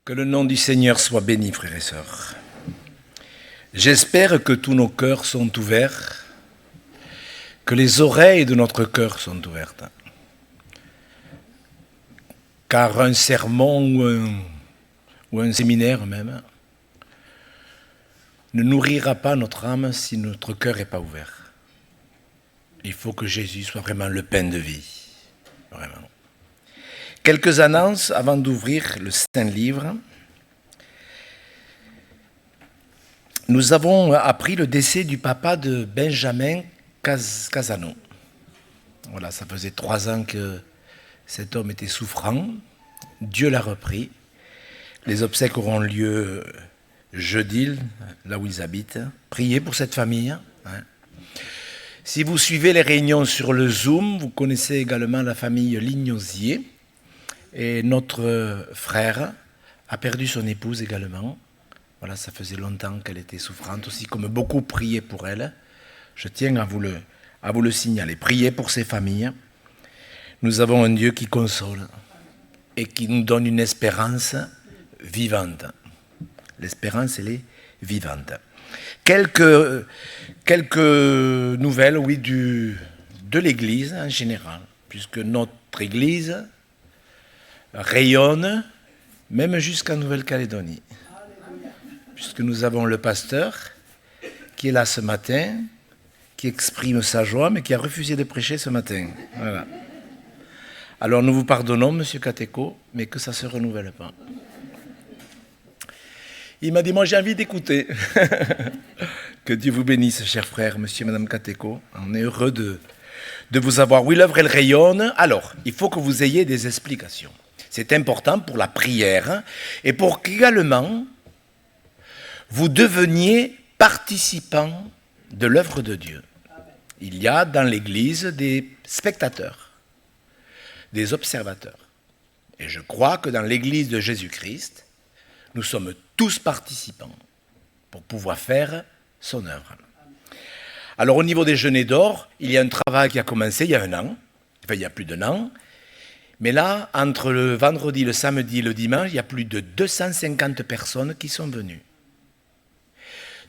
Que le nom du Seigneur soit béni, frères et sœurs. J'espère que tous nos cœurs sont ouverts, que les oreilles de notre cœur sont ouvertes. Car un sermon ou un séminaire même ne nourrira pas notre âme si notre cœur n'est pas ouvert. Il faut que Jésus soit vraiment le pain de vie. Vraiment. Quelques annonces avant d'ouvrir le Saint-Livre. Nous avons appris le décès du papa de Benjamin Casano. Voilà, ça faisait 3 ans que cet homme était souffrant. Dieu l'a repris. Les obsèques auront lieu jeudi, là où ils habitent. Priez pour cette famille. Si vous suivez les réunions sur le Zoom, vous connaissez également la famille Lignosier. Et notre frère a perdu son épouse également. Voilà, ça faisait longtemps qu'elle était souffrante aussi, comme beaucoup priaient pour elle. Je tiens à vous le signaler. Priez pour ces familles. Nous avons un Dieu qui console et qui nous donne une espérance vivante. L'espérance, elle est vivante. Quelques nouvelles, oui, de l'Église en général, puisque notre Église rayonne même jusqu'en Nouvelle-Calédonie. Puisque nous avons le pasteur qui est là ce matin, qui exprime sa joie, mais qui a refusé de prêcher ce matin. Voilà. Alors nous vous pardonnons, Monsieur Kateko, mais que ça ne se renouvelle pas. Il m'a dit, moi j'ai envie d'écouter. Que Dieu vous bénisse, cher frère, Monsieur et Madame Kateko. On est heureux de vous avoir. Oui, l'œuvre, elle rayonne. Alors, il faut que vous ayez des explications. C'est important pour la prière et pour qu'également vous deveniez participants de l'œuvre de Dieu. Il y a dans l'Église des spectateurs, des observateurs. Et je crois que dans l'Église de Jésus-Christ, nous sommes tous participants pour pouvoir faire son œuvre. Alors au niveau des jeûners d'or, il y a un travail qui a commencé il y a 1 an, enfin il y a plus d'1 an, mais là, entre le vendredi, le samedi et le dimanche, il y a plus de 250 personnes qui sont venues.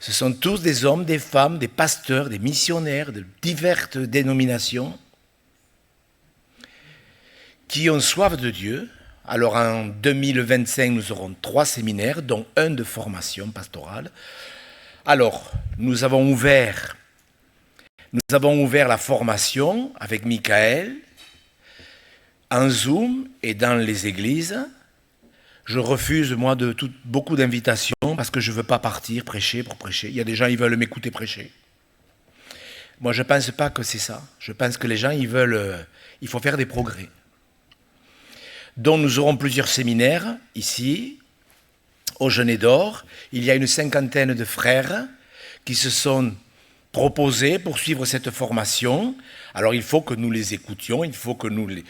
Ce sont tous des hommes, des femmes, des pasteurs, des missionnaires de diverses dénominations qui ont soif de Dieu. Alors en 2025, nous aurons 3 séminaires, dont un de formation pastorale. Alors, nous avons ouvert la formation avec Michael en Zoom et dans les églises. Je refuse, moi, beaucoup d'invitations parce que je ne veux pas partir prêcher pour prêcher. Il y a des gens qui veulent m'écouter prêcher. Moi, je ne pense pas que c'est ça. Je pense que les gens, il faut faire des progrès. Donc, nous aurons plusieurs séminaires ici, au Jeûner d'Or. Il y a une 50aine de frères qui se sont proposés pour suivre cette formation. Alors, il faut que nous les écoutions, il faut que nous les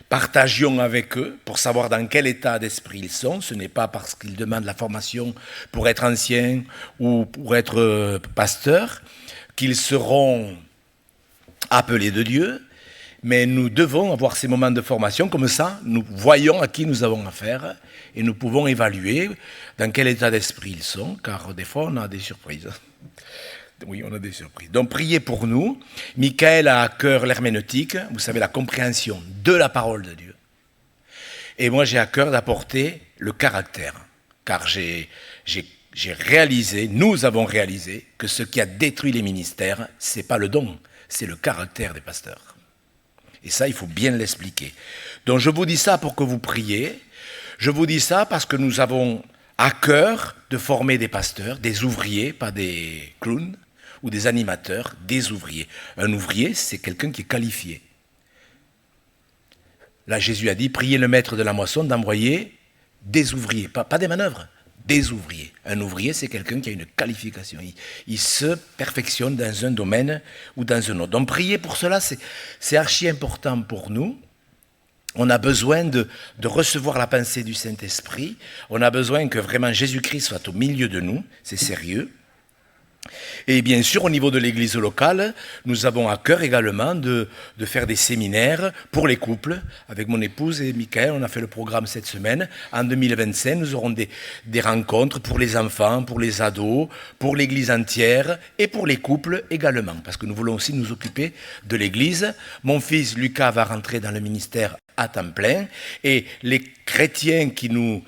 partagions avec eux pour savoir dans quel état d'esprit ils sont. Ce n'est pas parce qu'ils demandent la formation pour être anciens ou pour être pasteurs qu'ils seront appelés de Dieu. Mais nous devons avoir ces moments de formation, comme ça, nous voyons à qui nous avons affaire et nous pouvons évaluer dans quel état d'esprit ils sont, car des fois on a des surprises. Oui, on a des surprises. Donc priez pour nous. Michael a à cœur l'herméneutique, vous savez, la compréhension de la parole de Dieu. Et moi j'ai à cœur d'apporter le caractère, car nous avons réalisé que ce qui a détruit les ministères, ce n'est pas le don, c'est le caractère des pasteurs. Et ça, il faut bien l'expliquer. Donc je vous dis ça pour que vous priez. Je vous dis ça parce que nous avons à cœur de former des pasteurs, des ouvriers, pas des clowns, ou des animateurs, des ouvriers. Un ouvrier, c'est quelqu'un qui est qualifié. Là, Jésus a dit, priez le maître de la moisson d'envoyer des ouvriers, pas des manœuvres, des ouvriers. Un ouvrier, c'est quelqu'un qui a une qualification. Il se perfectionne dans un domaine ou dans un autre. Donc prier pour cela, c'est archi important pour nous. On a besoin de recevoir la pensée du Saint-Esprit. On a besoin que vraiment Jésus-Christ soit au milieu de nous. C'est sérieux. Et bien sûr, au niveau de l'église locale, nous avons à cœur également de faire des séminaires pour les couples. Avec mon épouse et Michael, on a fait le programme cette semaine. En 2025, nous aurons des rencontres pour les enfants, pour les ados, pour l'église entière et pour les couples également. Parce que nous voulons aussi nous occuper de l'église. Mon fils Lucas va rentrer dans le ministère à temps plein, et les chrétiens qui nous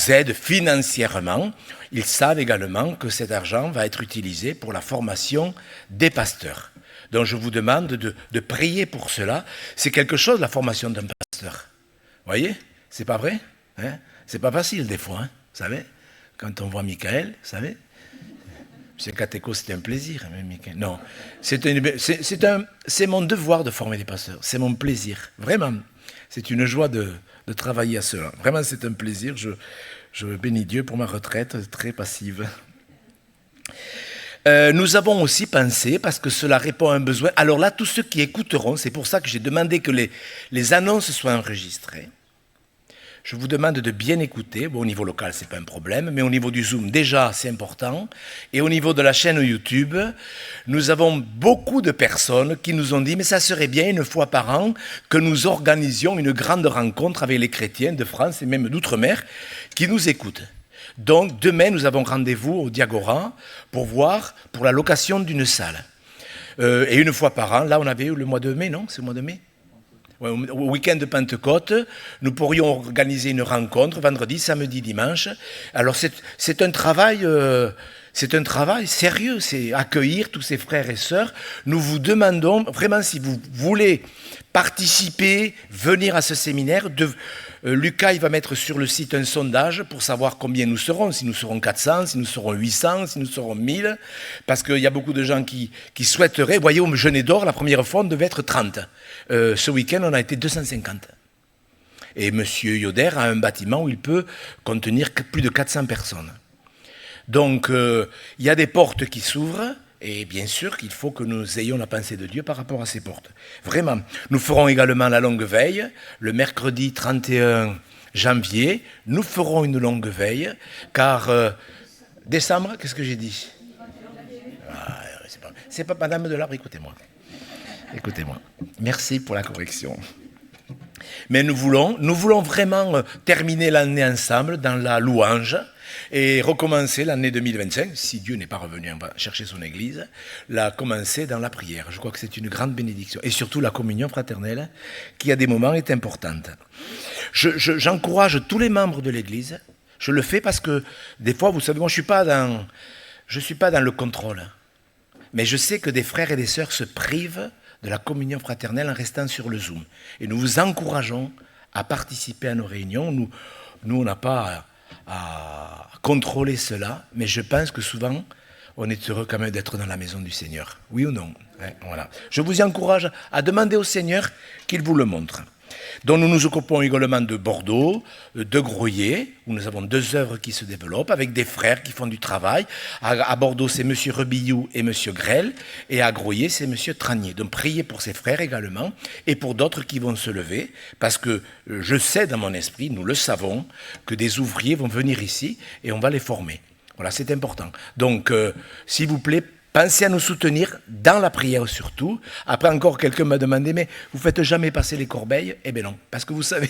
aident financièrement, ils savent également que cet argent va être utilisé pour la formation des pasteurs. Donc je vous demande de prier pour cela. C'est quelque chose, la formation d'un pasteur. Vous voyez? C'est pas vrai? Hein? C'est pas facile des fois, hein? Vous savez? Quand on voit Michael, vous savez? Monsieur Catéco, c'était un plaisir, hein, Michael. Non, c'est mon devoir de former des pasteurs. C'est mon plaisir, vraiment. C'est une joie de travailler à cela. Vraiment, c'est un plaisir. Je bénis Dieu pour ma retraite très passive. Nous avons aussi pensé, parce que cela répond à un besoin. Alors là, tous ceux qui écouteront, c'est pour ça que j'ai demandé que les annonces soient enregistrées. Je vous demande de bien écouter. Bon, au niveau local, ce n'est pas un problème, mais au niveau du Zoom, déjà, c'est important. Et au niveau de la chaîne YouTube, nous avons beaucoup de personnes qui nous ont dit « Mais ça serait bien, une fois par an, que nous organisions une grande rencontre avec les chrétiens de France et même d'outre-mer qui nous écoutent. » Donc, demain, nous avons rendez-vous au Diagora pour la location d'une salle. Et une fois par an, là, on avait eu le mois de mai, non? C'est le mois de mai? Au week-end de Pentecôte, nous pourrions organiser une rencontre vendredi, samedi, dimanche. Alors c'est un travail sérieux, c'est accueillir tous ces frères et sœurs. Nous vous demandons vraiment, si vous voulez participer, venir à ce séminaire, Lucas il va mettre sur le site un sondage pour savoir combien nous serons, si nous serons 400, si nous serons 800, si nous serons 1000, parce qu'il y a beaucoup de gens qui souhaiteraient. Vous voyez, au Jeûne d'Or, la première fois, on devait être 30. Ce week-end, on a été 250. Et M. Yoder a un bâtiment où il peut contenir plus de 400 personnes. Donc, il y a des portes qui s'ouvrent, et bien sûr qu'il faut que nous ayons la pensée de Dieu par rapport à ces portes. Vraiment. Nous ferons également la longue veille, le mercredi 31 janvier. Nous ferons une longue veille, car décembre, qu'est-ce que j'ai dit? C'est pas Madame Delarbre, écoutez-moi. Écoutez-moi. Merci pour la correction. Mais nous voulons vraiment terminer l'année ensemble dans la louange et recommencer l'année 2025, si Dieu n'est pas revenu chercher son église, la commencer dans la prière. Je crois que c'est une grande bénédiction. Et surtout la communion fraternelle, qui à des moments est importante. J'encourage tous les membres de l'église. Je le fais parce que des fois, vous savez, moi je ne suis pas dans le contrôle. Mais je sais que des frères et des sœurs se privent de la communion fraternelle en restant sur le Zoom. Et nous vous encourageons à participer à nos réunions. Nous on n'a pas à contrôler cela, mais je pense que souvent, on est heureux quand même d'être dans la maison du Seigneur. Oui ou non? Ouais, voilà. Je vous encourage à demander au Seigneur qu'il vous le montre. Donc nous nous occupons également de Bordeaux, de Groyer, où nous avons 2 œuvres qui se développent, avec des frères qui font du travail. À Bordeaux, c'est M. Rebillou et M. Grel, et à Groyer, c'est M. Tranier. Donc priez pour ces frères également, et pour d'autres qui vont se lever, parce que je sais dans mon esprit, nous le savons, que des ouvriers vont venir ici, et on va les former. Voilà, c'est important. Donc, s'il vous plaît, pensez à nous soutenir dans la prière surtout. Après encore, quelqu'un m'a demandé, mais vous ne faites jamais passer les corbeilles? Eh bien non, parce que vous savez,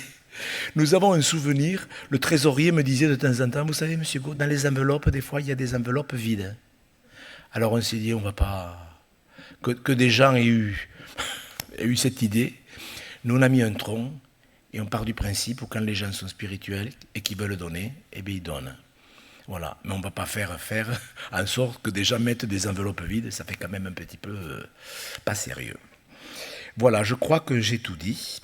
nous avons un souvenir. Le trésorier me disait de temps en temps, vous savez, monsieur Gaud, dans les enveloppes, des fois, il y a des enveloppes vides. Alors on s'est dit, on ne va pas... Que des gens aient eu cette idée. Nous, on a mis un tronc et on part du principe où quand les gens sont spirituels et qu'ils veulent donner, eh bien ils donnent. Voilà, mais on ne va pas faire en sorte que des gens mettent des enveloppes vides, ça fait quand même un petit peu pas sérieux. Voilà, je crois que j'ai tout dit.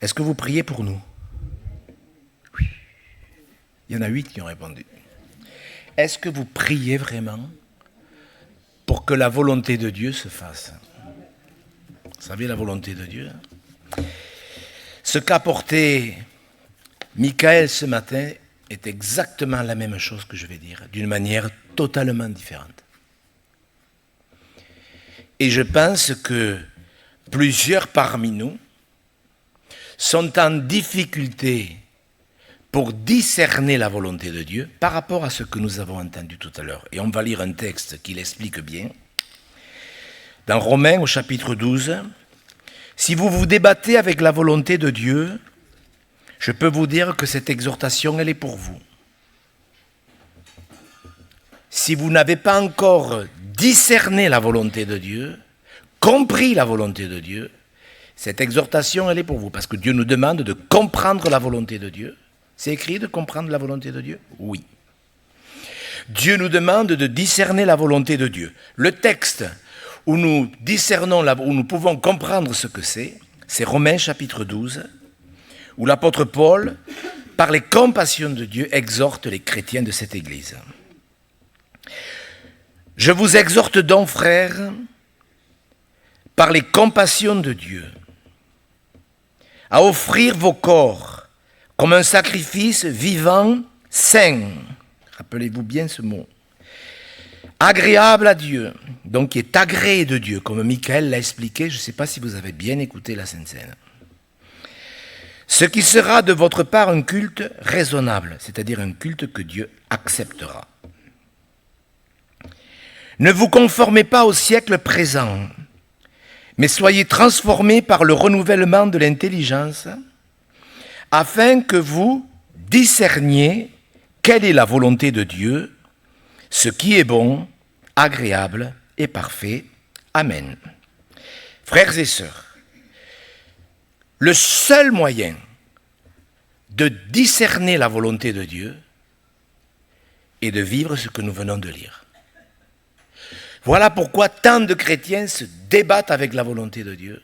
Est-ce que vous priez pour nous? Oui. Il y en a 8 qui ont répondu. Est-ce que vous priez vraiment pour que la volonté de Dieu se fasse? Vous savez, la volonté de Dieu. Ce qu'a porté Michael ce matin est exactement la même chose que je vais dire, d'une manière totalement différente. Et je pense que plusieurs parmi nous sont en difficulté pour discerner la volonté de Dieu par rapport à ce que nous avons entendu tout à l'heure. Et on va lire un texte qui l'explique bien. Dans Romains au chapitre 12, « Si vous vous débattez avec la volonté de Dieu, je peux vous dire que cette exhortation, elle est pour vous. Si vous n'avez pas encore discerné la volonté de Dieu, compris la volonté de Dieu, cette exhortation, elle est pour vous. Parce que Dieu nous demande de comprendre la volonté de Dieu. C'est écrit de comprendre la volonté de Dieu? Oui. Dieu nous demande de discerner la volonté de Dieu. Le texte où nous discernons, où nous pouvons comprendre ce que c'est Romains chapitre 12, où l'apôtre Paul, par les compassions de Dieu, exhorte les chrétiens de cette Église. « Je vous exhorte donc, frères, par les compassions de Dieu, à offrir vos corps comme un sacrifice vivant, saint. » Rappelez-vous bien ce mot. Agréable à Dieu, donc qui est agréé de Dieu, comme Michael l'a expliqué. Je ne sais pas si vous avez bien écouté la Sainte Seine. Ce qui sera de votre part un culte raisonnable, c'est-à-dire un culte que Dieu acceptera. Ne vous conformez pas au siècle présent, mais soyez transformés par le renouvellement de l'intelligence, afin que vous discerniez quelle est la volonté de Dieu, ce qui est bon, agréable et parfait. Amen. Frères et sœurs, le seul moyen de discerner la volonté de Dieu est de vivre ce que nous venons de lire. Voilà pourquoi tant de chrétiens se débattent avec la volonté de Dieu.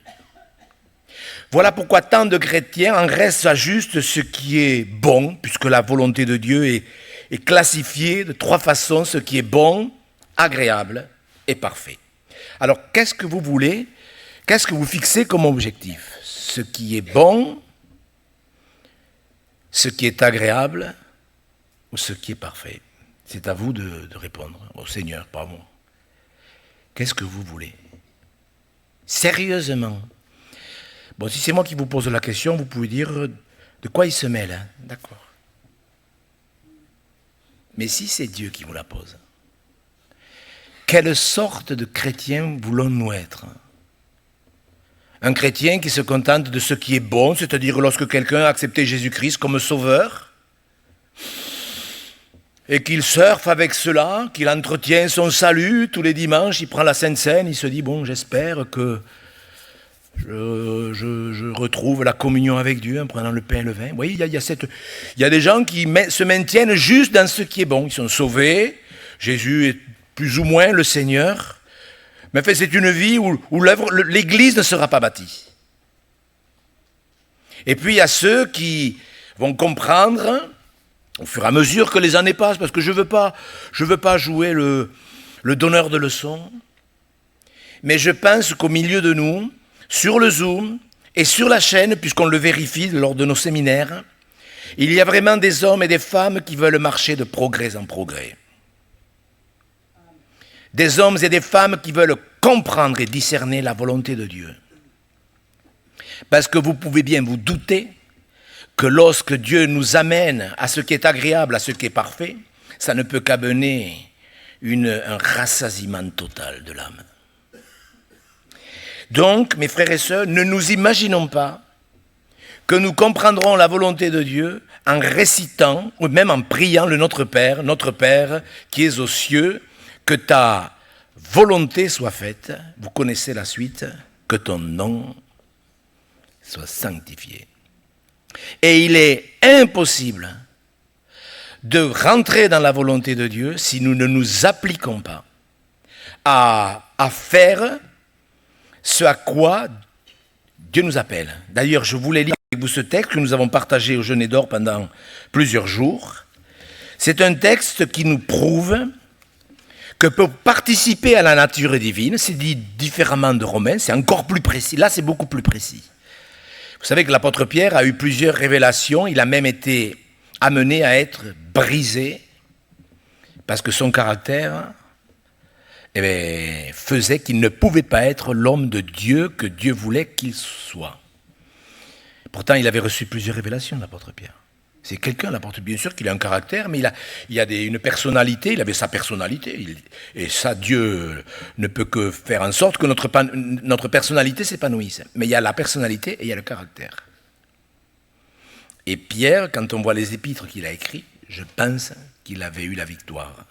Voilà pourquoi tant de chrétiens en restent à juste ce qui est bon, puisque la volonté de Dieu est classifiée de 3 façons, ce qui est bon, agréable et parfait. Alors, qu'est-ce que vous voulez? Qu'est-ce que vous fixez comme objectif? Ce qui est bon, ce qui est agréable ou ce qui est parfait? C'est à vous de répondre au Seigneur, pas moi. Qu'est-ce que vous voulez? Sérieusement. Bon, si c'est moi qui vous pose la question, vous pouvez dire de quoi il se mêle. Hein? D'accord. Mais si c'est Dieu qui vous la pose, quelle sorte de chrétien voulons-nous être? Un chrétien qui se contente de ce qui est bon, c'est-à-dire lorsque quelqu'un a accepté Jésus-Christ comme sauveur, et qu'il surfe avec cela, qu'il entretient son salut tous les dimanches, il prend la Sainte Seine, il se dit, bon, j'espère que je retrouve la communion avec Dieu en prenant le pain et le vin. Vous voyez, il y a des gens qui se maintiennent juste dans ce qui est bon. Ils sont sauvés, Jésus est plus ou moins le Seigneur, mais en fait, c'est une vie où l'Église ne sera pas bâtie. Et puis, il y a ceux qui vont comprendre, au fur et à mesure que les années passent, parce que je veux pas jouer le donneur de leçons, mais je pense qu'au milieu de nous, sur le Zoom et sur la chaîne, puisqu'on le vérifie lors de nos séminaires, il y a vraiment des hommes et des femmes qui veulent marcher de progrès en progrès. Des hommes et des femmes qui veulent comprendre et discerner la volonté de Dieu. Parce que vous pouvez bien vous douter que lorsque Dieu nous amène à ce qui est agréable, à ce qui est parfait, ça ne peut qu'amener un rassasiement total de l'âme. Donc, mes frères et sœurs, ne nous imaginons pas que nous comprendrons la volonté de Dieu en récitant ou même en priant le Notre Père qui est aux cieux, que ta volonté soit faite, vous connaissez la suite, que ton nom soit sanctifié. Et il est impossible de rentrer dans la volonté de Dieu si nous ne nous appliquons pas à faire ce à quoi Dieu nous appelle. D'ailleurs, je voulais lire avec vous ce texte que nous avons partagé au Jeûne et d'Or pendant plusieurs jours. C'est un texte qui nous prouve que pour participer à la nature divine, c'est dit différemment de Romains, c'est encore plus précis. Là, c'est beaucoup plus précis. Vous savez que l'apôtre Pierre a eu plusieurs révélations, il a même été amené à être brisé, parce que son caractère faisait qu'il ne pouvait pas être l'homme de Dieu que Dieu voulait qu'il soit. Pourtant, il avait reçu plusieurs révélations, l'apôtre Pierre. C'est quelqu'un, l'apôtre. Bien sûr qu'il a un caractère, mais il a une personnalité, il avait sa personnalité. Et ça, Dieu ne peut que faire en sorte que notre personnalité s'épanouisse. Mais il y a la personnalité et il y a le caractère. Et Pierre, quand on voit les épîtres qu'il a écrits, je pense qu'il avait eu la victoire.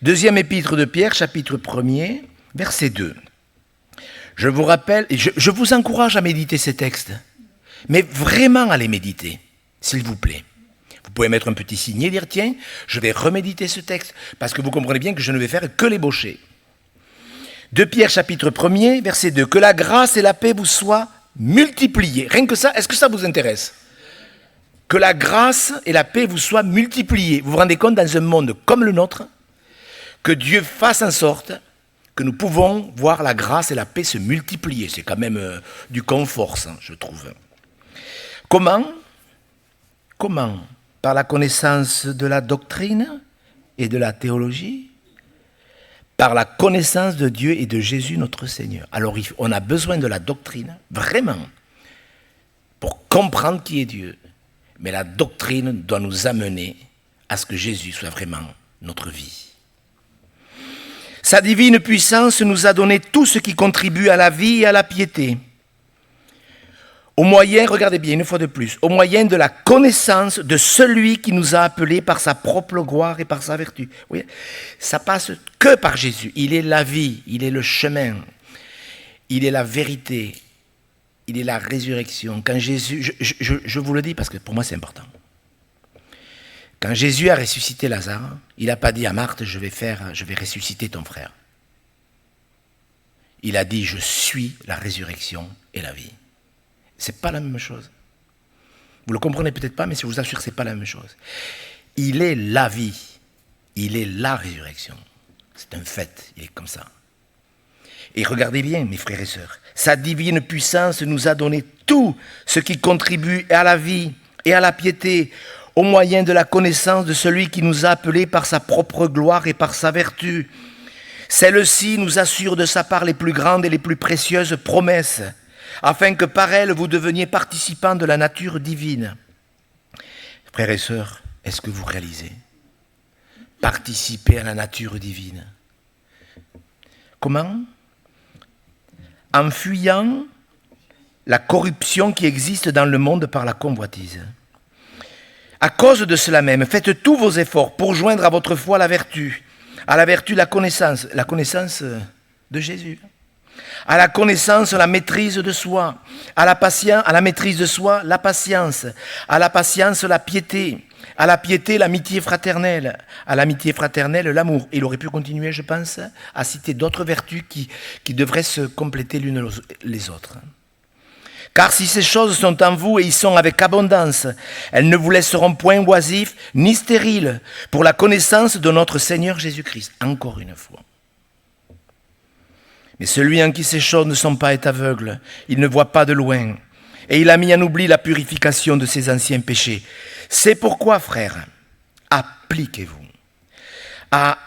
Deuxième épître de Pierre, chapitre 1er, verset 2. Je vous rappelle, et je vous encourage à méditer ces textes, mais vraiment à les méditer, s'il vous plaît. Vous pouvez mettre un petit signet et dire, tiens, je vais reméditer ce texte, parce que vous comprenez bien que je ne vais faire que l'ébaucher. De Pierre, chapitre 1er, verset 2. Que la grâce et la paix vous soient multipliées. Rien que ça, est-ce que ça vous intéresse ? Que la grâce et la paix vous soient multipliées. Vous vous rendez compte, dans un monde comme le nôtre, que Dieu fasse en sorte que nous pouvons voir la grâce et la paix se multiplier. C'est quand même du confort, ça, je trouve. Comment ? Par la connaissance de la doctrine et de la théologie ? Par la connaissance de Dieu et de Jésus notre Seigneur. Alors on a besoin de la doctrine, vraiment, pour comprendre qui est Dieu. Mais la doctrine doit nous amener à ce que Jésus soit vraiment notre vie. Sa divine puissance nous a donné tout ce qui contribue à la vie et à la piété. Au moyen, regardez bien une fois de plus, au moyen de la connaissance de celui qui nous a appelés par sa propre gloire et par sa vertu. Vous voyez, ça passe que par Jésus. Il est la vie, il est le chemin, il est la vérité, il est la résurrection. Quand Jésus, je vous le dis parce que pour moi c'est important. Quand Jésus a ressuscité Lazare, il n'a pas dit à Marthe, je vais ressusciter ton frère. Il a dit, je suis la résurrection et la vie. C'est pas la même chose. Vous le comprenez peut-être pas, mais je vous assure, c'est pas la même chose. Il est la vie. Il est la résurrection. C'est un fait, il est comme ça. Et regardez bien, mes frères et sœurs, sa divine puissance nous a donné tout ce qui contribue à la vie et à la piété, au moyen de la connaissance de celui qui nous a appelés par sa propre gloire et par sa vertu. Celle-ci nous assure de sa part les plus grandes et les plus précieuses promesses, afin que par elle vous deveniez participants de la nature divine. Frères et sœurs, est-ce que vous réalisez ? Participer à la nature divine. Comment ? En fuyant la corruption qui existe dans le monde par la convoitise. À cause de cela même, faites tous vos efforts pour joindre à votre foi la vertu, à la vertu la connaissance de Jésus, à la connaissance la maîtrise de soi, à la maîtrise de soi la patience, à la patience la piété, à la piété l'amitié fraternelle, à l'amitié fraternelle l'amour. Il aurait pu continuer, je pense, à citer d'autres vertus qui devraient se compléter l'une les autres. Car si ces choses sont en vous et y sont avec abondance, elles ne vous laisseront point oisifs ni stériles pour la connaissance de notre Seigneur Jésus-Christ. Encore une fois. Mais celui en qui ces choses ne sont pas est aveugle, il ne voit pas de loin, et il a mis en oubli la purification de ses anciens péchés. C'est pourquoi, frères, appliquez-vous.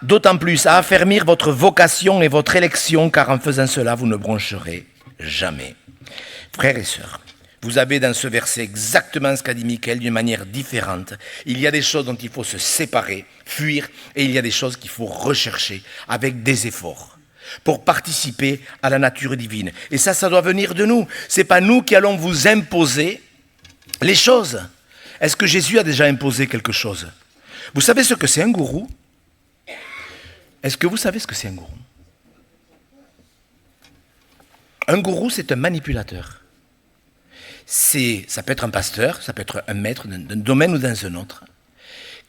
D'autant plus à affermir votre vocation et votre élection, car en faisant cela, vous ne broncherez jamais. Frères et sœurs, vous avez dans ce verset exactement ce qu'a dit Michael d'une manière différente. Il y a des choses dont il faut se séparer, fuir, et il y a des choses qu'il faut rechercher avec des efforts pour participer à la nature divine. Et ça doit venir de nous. Ce n'est pas nous qui allons vous imposer les choses. Est-ce que Jésus a déjà imposé quelque chose ? Vous savez ce que c'est un gourou ? Est-ce que vous savez ce que c'est un gourou ? Un gourou, c'est un manipulateur. Ça peut être un pasteur, ça peut être un maître d'un domaine ou dans un autre,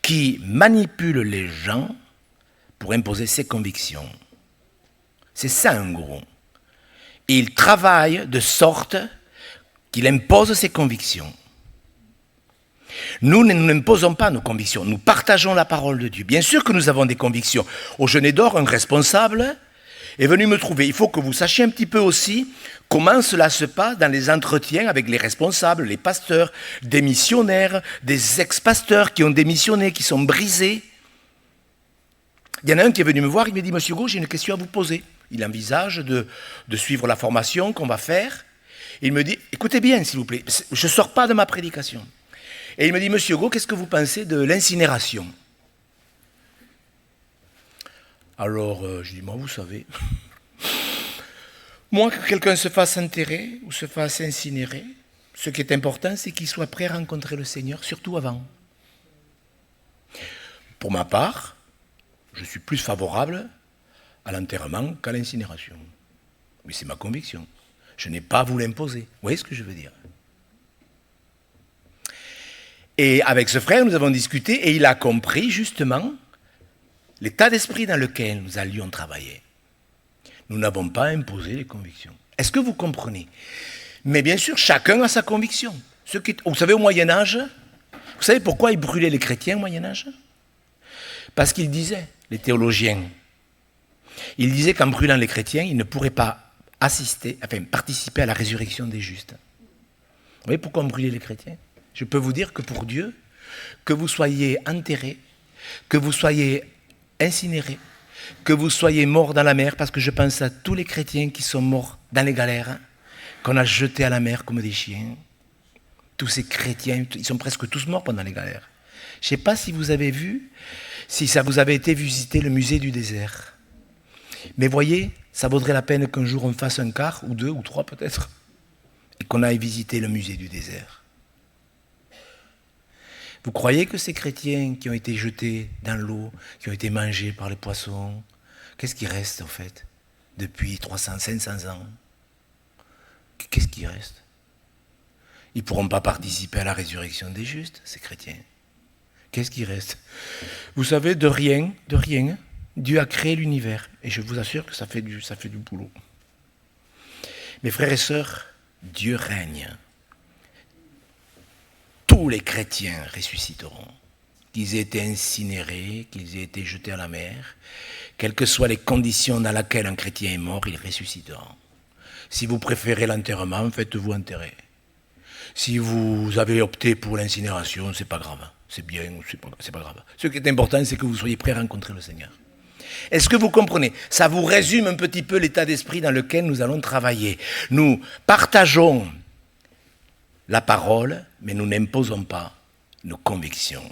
qui manipule les gens pour imposer ses convictions. C'est ça un gourou. Et il travaille de sorte qu'il impose ses convictions. Nous n'imposons pas nos convictions, nous partageons la parole de Dieu. Bien sûr que nous avons des convictions. Au Jeûne d'Or, un responsable est venu me trouver. Il faut que vous sachiez un petit peu aussi comment cela se passe dans les entretiens avec les responsables, les pasteurs, des missionnaires, des ex-pasteurs qui ont démissionné, qui sont brisés. Il y en a un qui est venu me voir, il me dit « Monsieur Gau, j'ai une question à vous poser ». Il envisage de suivre la formation qu'on va faire. Il me dit « Écoutez bien, s'il vous plaît, je ne sors pas de ma prédication ». Et il me dit, Monsieur Hugo, qu'est-ce que vous pensez de l'incinération? Alors, je dis, moi, vous savez, moi, que quelqu'un se fasse enterrer ou se fasse incinérer, ce qui est important, c'est qu'il soit prêt à rencontrer le Seigneur, surtout avant. Pour ma part, je suis plus favorable à l'enterrement qu'à l'incinération. Mais c'est ma conviction. Je n'ai pas à vous l'imposer. Vous voyez ce que je veux dire? Et avec ce frère, nous avons discuté et il a compris justement l'état d'esprit dans lequel nous allions travailler. Nous n'avons pas imposé les convictions. Est-ce que vous comprenez? Mais bien sûr, chacun a sa conviction. Vous savez, au Moyen-Âge, vous savez pourquoi ils brûlaient les chrétiens au Moyen-Âge? Parce qu'ils disaient, les théologiens, ils disaient qu'en brûlant les chrétiens, ils ne pourraient pas participer à la résurrection des justes. Vous voyez pourquoi on brûlait les chrétiens? Je peux vous dire que pour Dieu, que vous soyez enterrés, que vous soyez incinérés, que vous soyez morts dans la mer, parce que je pense à tous les chrétiens qui sont morts dans les galères, qu'on a jetés à la mer comme des chiens. Tous ces chrétiens, ils sont presque tous morts pendant les galères. Je ne sais pas si vous avez vu, si ça vous avait été visiter le musée du désert. Mais voyez, ça vaudrait la peine qu'un jour on fasse un quart, ou 2, ou 3 peut-être, et qu'on aille visiter le musée du désert. Vous croyez que ces chrétiens qui ont été jetés dans l'eau, qui ont été mangés par les poissons, qu'est-ce qui reste en fait depuis 300, 500 ans? Qu'est-ce qui reste? Ils ne pourront pas participer à la résurrection des justes, ces chrétiens. Qu'est-ce qui reste? Vous savez, de rien, Dieu a créé l'univers. Et je vous assure que ça fait du boulot. Mes frères et sœurs, Dieu règne. Tous les chrétiens ressusciteront. Qu'ils aient été incinérés, qu'ils aient été jetés à la mer, quelles que soient les conditions dans lesquelles un chrétien est mort, ils ressusciteront. Si vous préférez l'enterrement, faites-vous enterrer. Si vous avez opté pour l'incinération, c'est pas grave. C'est bien, c'est pas grave. Ce qui est important, c'est que vous soyez prêts à rencontrer le Seigneur. Est-ce que vous comprenez? Ça vous résume un petit peu l'état d'esprit dans lequel nous allons travailler. Nous partageons la parole, mais nous n'imposons pas nos convictions.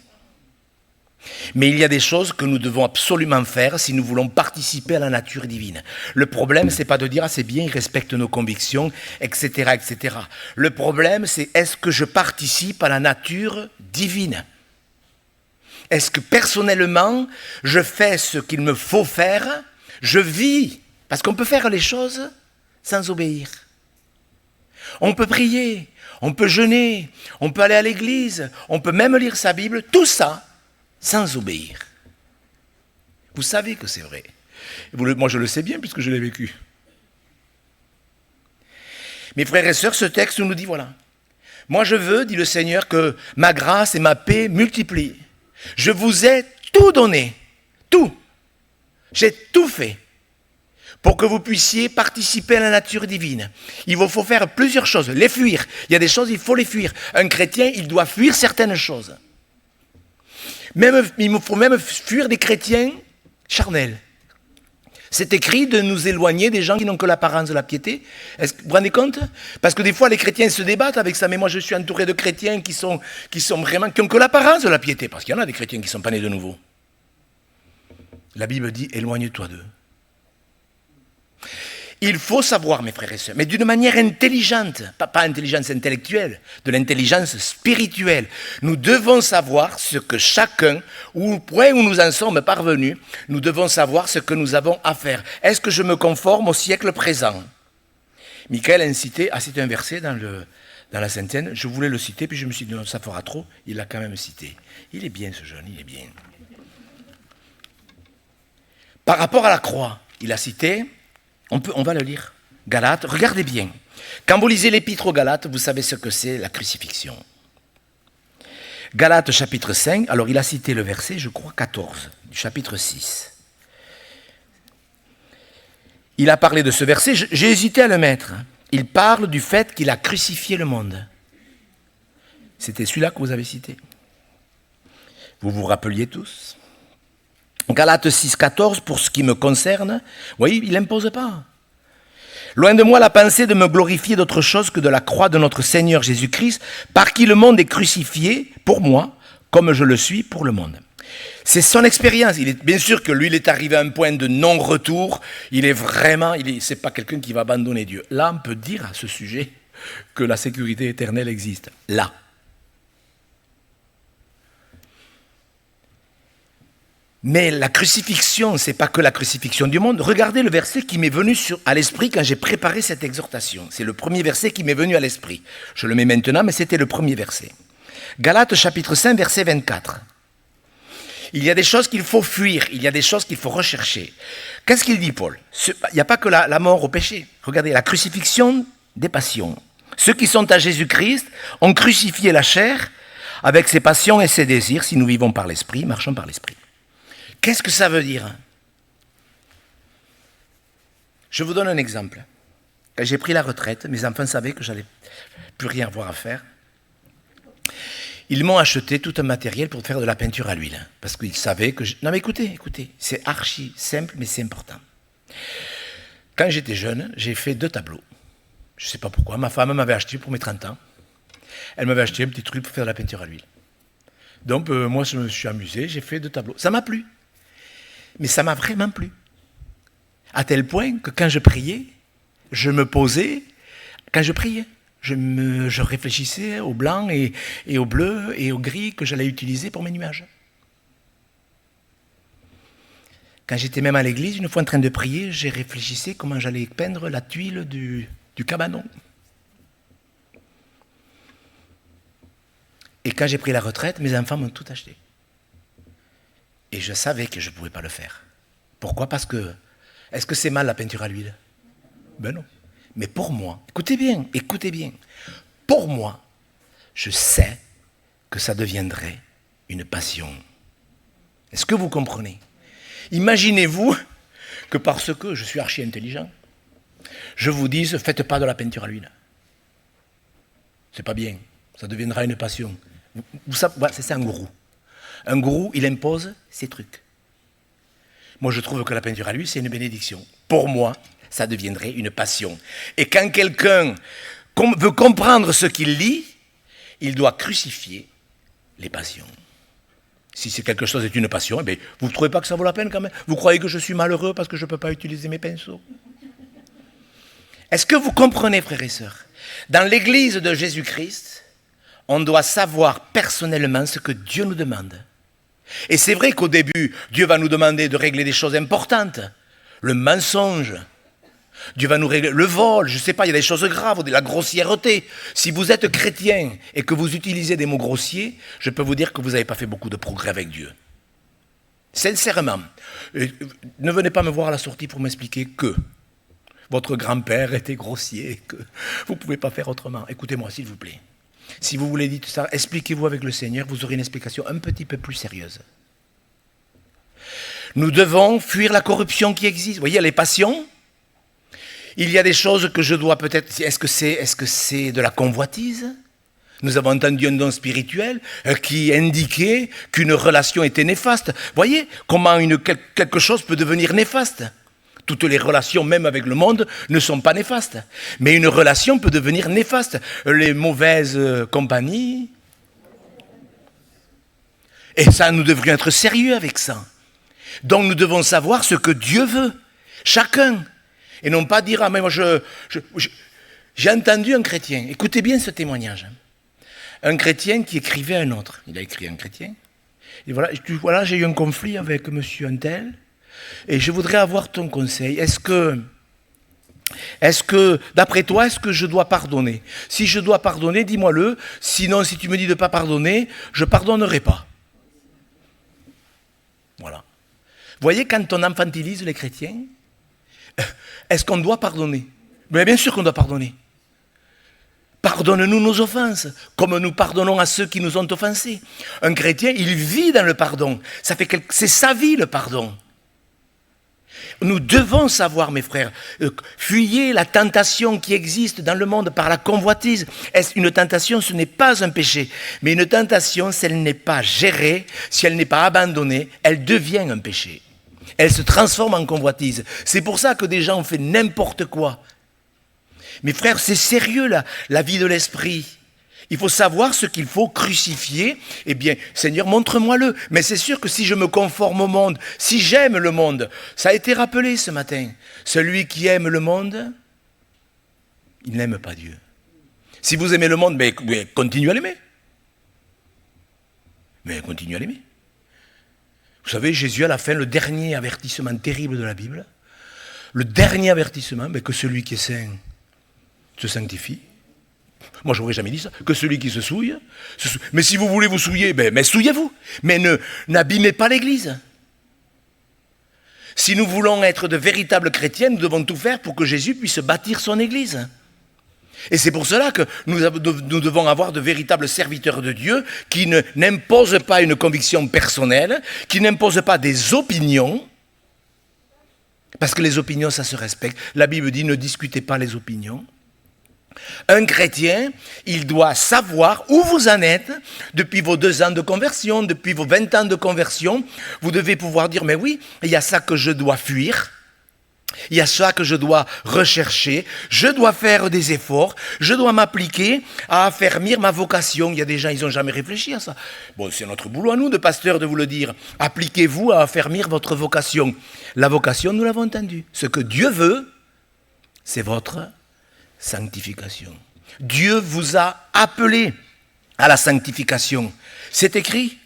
Mais il y a des choses que nous devons absolument faire si nous voulons participer à la nature divine. Le problème, c'est pas de dire « ah c'est bien, il respecte nos convictions, etc. etc. » Le problème, c'est est-ce que je participe à la nature divine? Est-ce que personnellement, je fais ce qu'il me faut faire? Je vis, parce qu'on peut faire les choses sans obéir. On peut prier, on peut jeûner, on peut aller à l'église, on peut même lire sa Bible, tout ça sans obéir. Vous savez que c'est vrai. Moi, je le sais bien puisque je l'ai vécu. Mes frères et sœurs, ce texte nous dit, voilà. Moi, je veux, dit le Seigneur, que ma grâce et ma paix multiplient. Je vous ai tout donné. Tout. J'ai tout fait pour que vous puissiez participer à la nature divine. Il vous faut faire plusieurs choses. Les fuir. Il y a des choses, il faut les fuir. Un chrétien, il doit fuir certaines choses. Il me faut même fuir des chrétiens charnels. C'est écrit de nous éloigner des gens qui n'ont que l'apparence de la piété. Est-ce que vous vous rendez compte? Parce que des fois, les chrétiens se débattent avec ça. Mais moi, je suis entouré de chrétiens qui ont que l'apparence de la piété. Parce qu'il y en a des chrétiens qui ne sont pas nés de nouveau. La Bible dit, éloigne-toi d'eux. Il faut savoir, mes frères et sœurs, mais d'une manière intelligente, pas intelligence intellectuelle, de l'intelligence spirituelle. Nous devons savoir ce que chacun, au point où nous en sommes parvenus, nous devons savoir ce que nous avons à faire. Est-ce que je me conforme au siècle présent? Michael a cité un verset dans la Sainte Seine. Je voulais le citer, puis je me suis dit, non, ça fera trop. Il l'a quand même cité. Il est bien, ce jeune, il est bien. Par rapport à la croix, il a cité... On va le lire. Galates, regardez bien. Quand vous lisez l'épître aux Galates, vous savez ce que c'est la crucifixion. Galates chapitre 5, alors il a cité le verset, je crois, 14, du chapitre 6. Il a parlé de ce verset, j'ai hésité à le mettre. Il parle du fait qu'il a crucifié le monde. C'était celui-là que vous avez cité. Vous vous rappeliez tous? Galates 6, 14, pour ce qui me concerne, vous voyez, il n'impose pas. Loin de moi la pensée de me glorifier d'autre chose que de la croix de notre Seigneur Jésus-Christ, par qui le monde est crucifié pour moi, comme je le suis pour le monde. C'est son expérience. Bien sûr que lui, il est arrivé à un point de non-retour. C'est pas quelqu'un qui va abandonner Dieu. Là, on peut dire à ce sujet que la sécurité éternelle existe. Là. Mais la crucifixion, c'est pas que la crucifixion du monde. Regardez le verset qui m'est venu à l'esprit quand j'ai préparé cette exhortation. C'est le premier verset qui m'est venu à l'esprit. Je le mets maintenant, mais c'était le premier verset. Galates chapitre 5, verset 24. Il y a des choses qu'il faut fuir, il y a des choses qu'il faut rechercher. Qu'est-ce qu'il dit, Paul ? Il n'y a pas que la mort au péché. Regardez, la crucifixion des passions. Ceux qui sont à Jésus-Christ ont crucifié la chair avec ses passions et ses désirs. Si nous vivons par l'esprit, marchons par l'esprit. Qu'est-ce que ça veut dire ? Je vous donne un exemple. Quand j'ai pris la retraite, mes enfants savaient que j'allais plus rien avoir à faire. Ils m'ont acheté tout un matériel pour faire de la peinture à l'huile. Parce qu'ils savaient que... Non mais écoutez, c'est archi simple, mais c'est important. Quand j'étais jeune, j'ai fait 2 tableaux. Je ne sais pas pourquoi, ma femme m'avait acheté pour mes 30 ans. Elle m'avait acheté un petit truc pour faire de la peinture à l'huile. Donc moi, je me suis amusé, j'ai fait 2 tableaux. Ça m'a plu. Mais ça m'a vraiment plu. À tel point que quand je priais, je me posais, quand je priais, je réfléchissais au blanc et au bleu et au gris que j'allais utiliser pour mes nuages. Quand j'étais même à l'église, une fois en train de prier, j'ai réfléchissé comment j'allais peindre la tuile du cabanon. Et quand j'ai pris la retraite, mes enfants m'ont tout acheté. Et je savais que je ne pouvais pas le faire. Pourquoi ? Parce que, est-ce que c'est mal la peinture à l'huile ? Ben non. Mais pour moi, écoutez bien, pour moi, je sais que ça deviendrait une passion. Est-ce que vous comprenez ? Imaginez-vous que parce que je suis archi intelligent, je vous dise, faites pas de la peinture à l'huile. C'est pas bien, ça deviendra une passion. Vous savez, c'est ça un gourou. Un gourou, il impose ses trucs. Moi, je trouve que la peinture à l'huile, c'est une bénédiction. Pour moi, ça deviendrait une passion. Et quand quelqu'un veut comprendre ce qu'il lit, il doit crucifier les passions. Si c'est quelque chose est une passion, eh bien, vous ne trouvez pas que ça vaut la peine quand même ? Vous croyez que je suis malheureux parce que je ne peux pas utiliser mes pinceaux ? Est-ce que vous comprenez, frères et sœurs ? Dans l'Église de Jésus-Christ, on doit savoir personnellement ce que Dieu nous demande. Et c'est vrai qu'au début, Dieu va nous demander de régler des choses importantes. Le mensonge. Dieu va nous régler le vol, je ne sais pas, il y a des choses graves, de la grossièreté. Si vous êtes chrétien et que vous utilisez des mots grossiers, je peux vous dire que vous n'avez pas fait beaucoup de progrès avec Dieu. Sincèrement. Ne venez pas me voir à la sortie pour m'expliquer que votre grand-père était grossier, que vous ne pouvez pas faire autrement. Écoutez-moi, s'il vous plaît. Si vous voulez dire tout ça, expliquez-vous avec le Seigneur, vous aurez une explication un petit peu plus sérieuse. Nous devons fuir la corruption qui existe. Vous voyez, les passions. Il y a des choses que je dois peut-être... Est-ce que c'est de la convoitise ? Nous avons entendu un don spirituel qui indiquait qu'une relation était néfaste. Vous voyez comment quelque chose peut devenir néfaste ? Toutes les relations, même avec le monde, ne sont pas néfastes. Mais une relation peut devenir néfaste. Les mauvaises compagnies. Et ça, nous devrions être sérieux avec ça. Donc nous devons savoir ce que Dieu veut. Chacun. Et non pas dire, ah mais moi j'ai entendu un chrétien. Écoutez bien ce témoignage. Un chrétien qui écrivait à un autre. Il a écrit à un chrétien. Et voilà, j'ai eu un conflit avec monsieur un tel. Et je voudrais avoir ton conseil. Est-ce que, d'après toi, est-ce que je dois pardonner ? Si je dois pardonner, dis-moi-le. Sinon, si tu me dis de ne pas pardonner, je ne pardonnerai pas. Voilà. Vous voyez, quand on infantilise les chrétiens, est-ce qu'on doit pardonner ? Mais bien sûr qu'on doit pardonner. Pardonne-nous nos offenses, comme nous pardonnons à ceux qui nous ont offensés. Un chrétien, il vit dans le pardon. C'est sa vie, le pardon. Nous devons savoir, mes frères, fuyez la tentation qui existe dans le monde par la convoitise. Une tentation, ce n'est pas un péché. Mais une tentation, si elle n'est pas gérée, si elle n'est pas abandonnée, elle devient un péché. Elle se transforme en convoitise. C'est pour ça que des gens ont fait n'importe quoi. Mes frères, c'est sérieux la vie de l'esprit. Il faut savoir ce qu'il faut crucifier. Eh bien, Seigneur, montre-moi-le. Mais c'est sûr que si je me conforme au monde, si j'aime le monde, ça a été rappelé ce matin. Celui qui aime le monde, il n'aime pas Dieu. Si vous aimez le monde, mais continuez à l'aimer. Mais continuez à l'aimer. Vous savez, Jésus, à la fin, le dernier avertissement terrible de la Bible, le dernier avertissement, que celui qui est saint se sanctifie. Moi, je n'aurais jamais dit ça. Que celui qui se souille. Mais si vous voulez vous souiller, mais souillez-vous. Mais n'abîmez pas l'Église. Si nous voulons être de véritables chrétiens, nous devons tout faire pour que Jésus puisse bâtir son Église. Et c'est pour cela que nous devons avoir de véritables serviteurs de Dieu qui n'imposent pas une conviction personnelle, qui n'imposent pas des opinions, parce que les opinions, ça se respecte. La Bible dit, ne discutez pas les opinions. Un chrétien, il doit savoir où vous en êtes depuis vos 2 ans de conversion, depuis vos 20 ans de conversion. Vous devez pouvoir dire, mais oui, il y a ça que je dois fuir. Il y a ça que je dois rechercher, je dois faire des efforts, je dois m'appliquer à affermir ma vocation. Il y a des gens, ils n'ont jamais réfléchi à ça. Bon, c'est notre boulot à nous, de pasteurs, de vous le dire. Appliquez-vous à affermir votre vocation. La vocation, nous l'avons entendu. Ce que Dieu veut, c'est votre sanctification. Dieu vous a appelé à la sanctification. C'est écrit.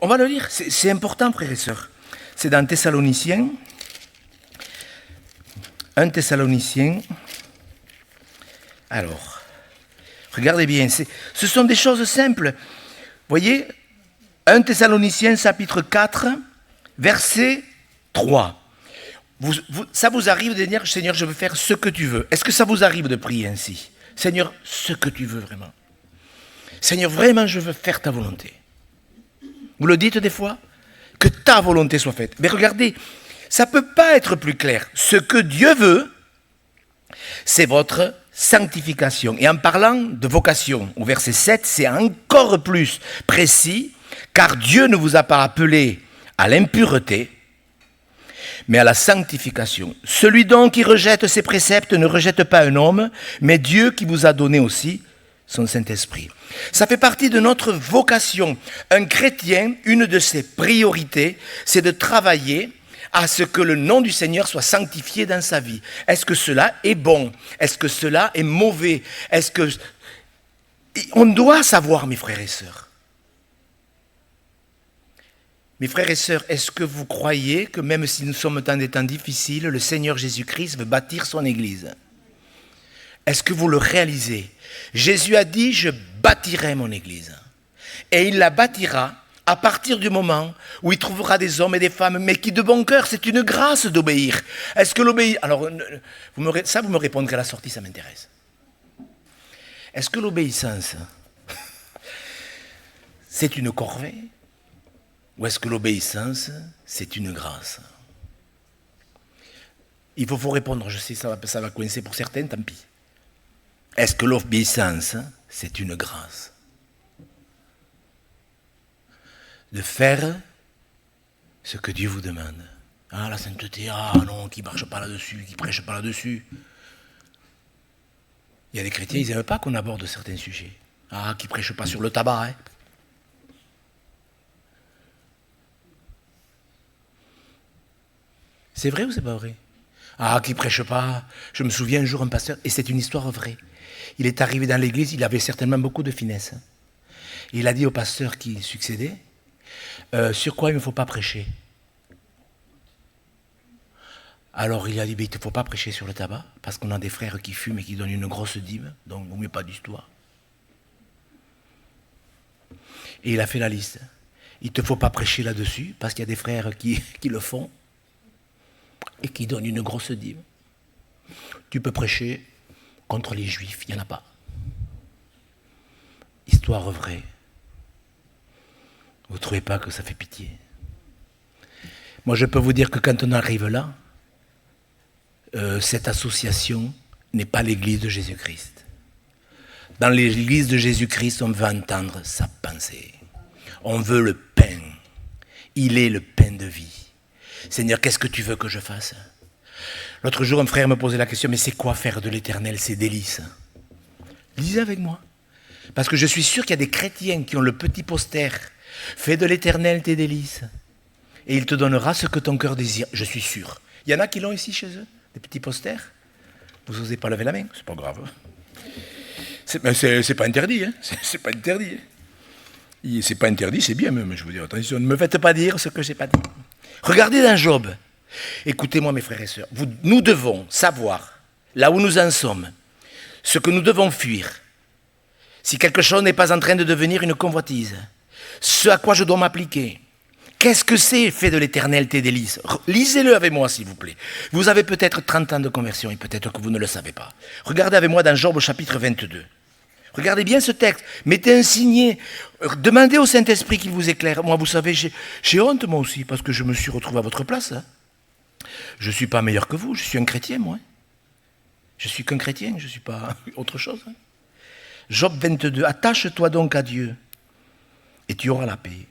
On va le lire, c'est important, frères et sœurs. C'est dans Thessaloniciens. 1 Thessaloniciens, alors, regardez bien, ce sont des choses simples. Voyez, 1 Thessaloniciens chapitre 4, verset 3. Ça vous arrive de dire, Seigneur, je veux faire ce que tu veux. Est-ce que ça vous arrive de prier ainsi? Seigneur, ce que tu veux vraiment. Seigneur, vraiment, je veux faire ta volonté. Vous le dites des fois? Que ta volonté soit faite. Mais regardez, ça ne peut pas être plus clair. Ce que Dieu veut, c'est votre sanctification. Et en parlant de vocation, au verset 7, c'est encore plus précis, car Dieu ne vous a pas appelé à l'impureté, mais à la sanctification. Celui donc qui rejette ses préceptes ne rejette pas un homme, mais Dieu qui vous a donné aussi son Saint-Esprit. Ça fait partie de notre vocation. Un chrétien, une de ses priorités, c'est de travailler à ce que le nom du Seigneur soit sanctifié dans sa vie. Est-ce que cela est bon? Est-ce que cela est mauvais? Est-ce que... On doit savoir, mes frères et sœurs. Mes frères et sœurs, est-ce que vous croyez que même si nous sommes dans des temps difficiles, le Seigneur Jésus-Christ veut bâtir son Église? Est-ce que vous le réalisez? Jésus a dit, je bâtirai mon Église. Et il la bâtira à partir du moment où il trouvera des hommes et des femmes, mais qui de bon cœur, c'est une grâce d'obéir. Est-ce que l'obéir... Alors, vous me répondrez à la sortie, ça m'intéresse. Est-ce que l'obéissance, c'est une corvée? Ou est-ce que l'obéissance, c'est une grâce? Il faut répondre, je sais, ça va coincer pour certains, tant pis. Est-ce que l'obéissance, c'est une grâce? De faire ce que Dieu vous demande. Ah, la sainteté, ah non, qui ne marche pas là-dessus, qui ne prêche pas là-dessus. Il y a des chrétiens, ils n'aiment pas qu'on aborde certains sujets. Ah, qui ne prêchent pas sur le tabac. Hein. C'est vrai ou c'est pas vrai? Ah, qui ne prêche pas. Je me souviens un jour, un pasteur, et c'est une histoire vraie. Il est arrivé dans l'église, il avait certainement beaucoup de finesse. Il a dit au pasteur qui succédait, sur quoi il ne faut pas prêcher? Alors il a dit, il ne faut pas prêcher sur le tabac, parce qu'on a des frères qui fument et qui donnent une grosse dîme, donc il ne vaut mieux pas d'histoire. Et il a fait la liste. Il ne te faut pas prêcher là-dessus, parce qu'il y a des frères qui le font, et qui donnent une grosse dîme. Tu peux prêcher contre les juifs, il n'y en a pas. Histoire vraie. Vous ne trouvez pas que ça fait pitié? Moi, je peux vous dire que quand on arrive là, cette association n'est pas l'église de Jésus-Christ. Dans l'église de Jésus-Christ, on veut entendre sa pensée. On veut le pain. Il est le pain de vie. Seigneur, qu'est-ce que tu veux que je fasse? L'autre jour, un frère me posait la question, mais c'est quoi faire de l'Éternel ses délices? Lisez avec moi. Parce que je suis sûr qu'il y a des chrétiens qui ont le petit poster « Fais de l'Éternel tes délices, et il te donnera ce que ton cœur désire ». Je suis sûr. Il y en a qui l'ont ici chez eux, des petits posters. Vous n'osez pas lever la main? C'est pas grave. C'est pas interdit. Hein. C'est pas interdit. C'est pas interdit, c'est bien même. Je vous dis, attention, ne me faites pas dire ce que je n'ai pas dit. Regardez dans Job. Écoutez-moi mes frères et sœurs. Nous devons savoir, là où nous en sommes, ce que nous devons fuir. Si quelque chose n'est pas en train de devenir une convoitise, ce à quoi je dois m'appliquer. Qu'est-ce que c'est, fait de l'Éternel tes délices? Lisez-le avec moi, s'il vous plaît. Vous avez peut-être 30 ans de conversion et peut-être que vous ne le savez pas. Regardez avec moi dans Job au chapitre 22. Regardez bien ce texte. Mettez un signet. Demandez au Saint-Esprit qu'il vous éclaire. Moi, vous savez, j'ai honte, moi aussi, parce que je me suis retrouvé à votre place. Hein. Je ne suis pas meilleur que vous. Je suis un chrétien, moi. Je suis qu'un chrétien. Je ne suis pas autre chose. Hein. Job 22. Attache-toi donc à Dieu et tu auras la paix.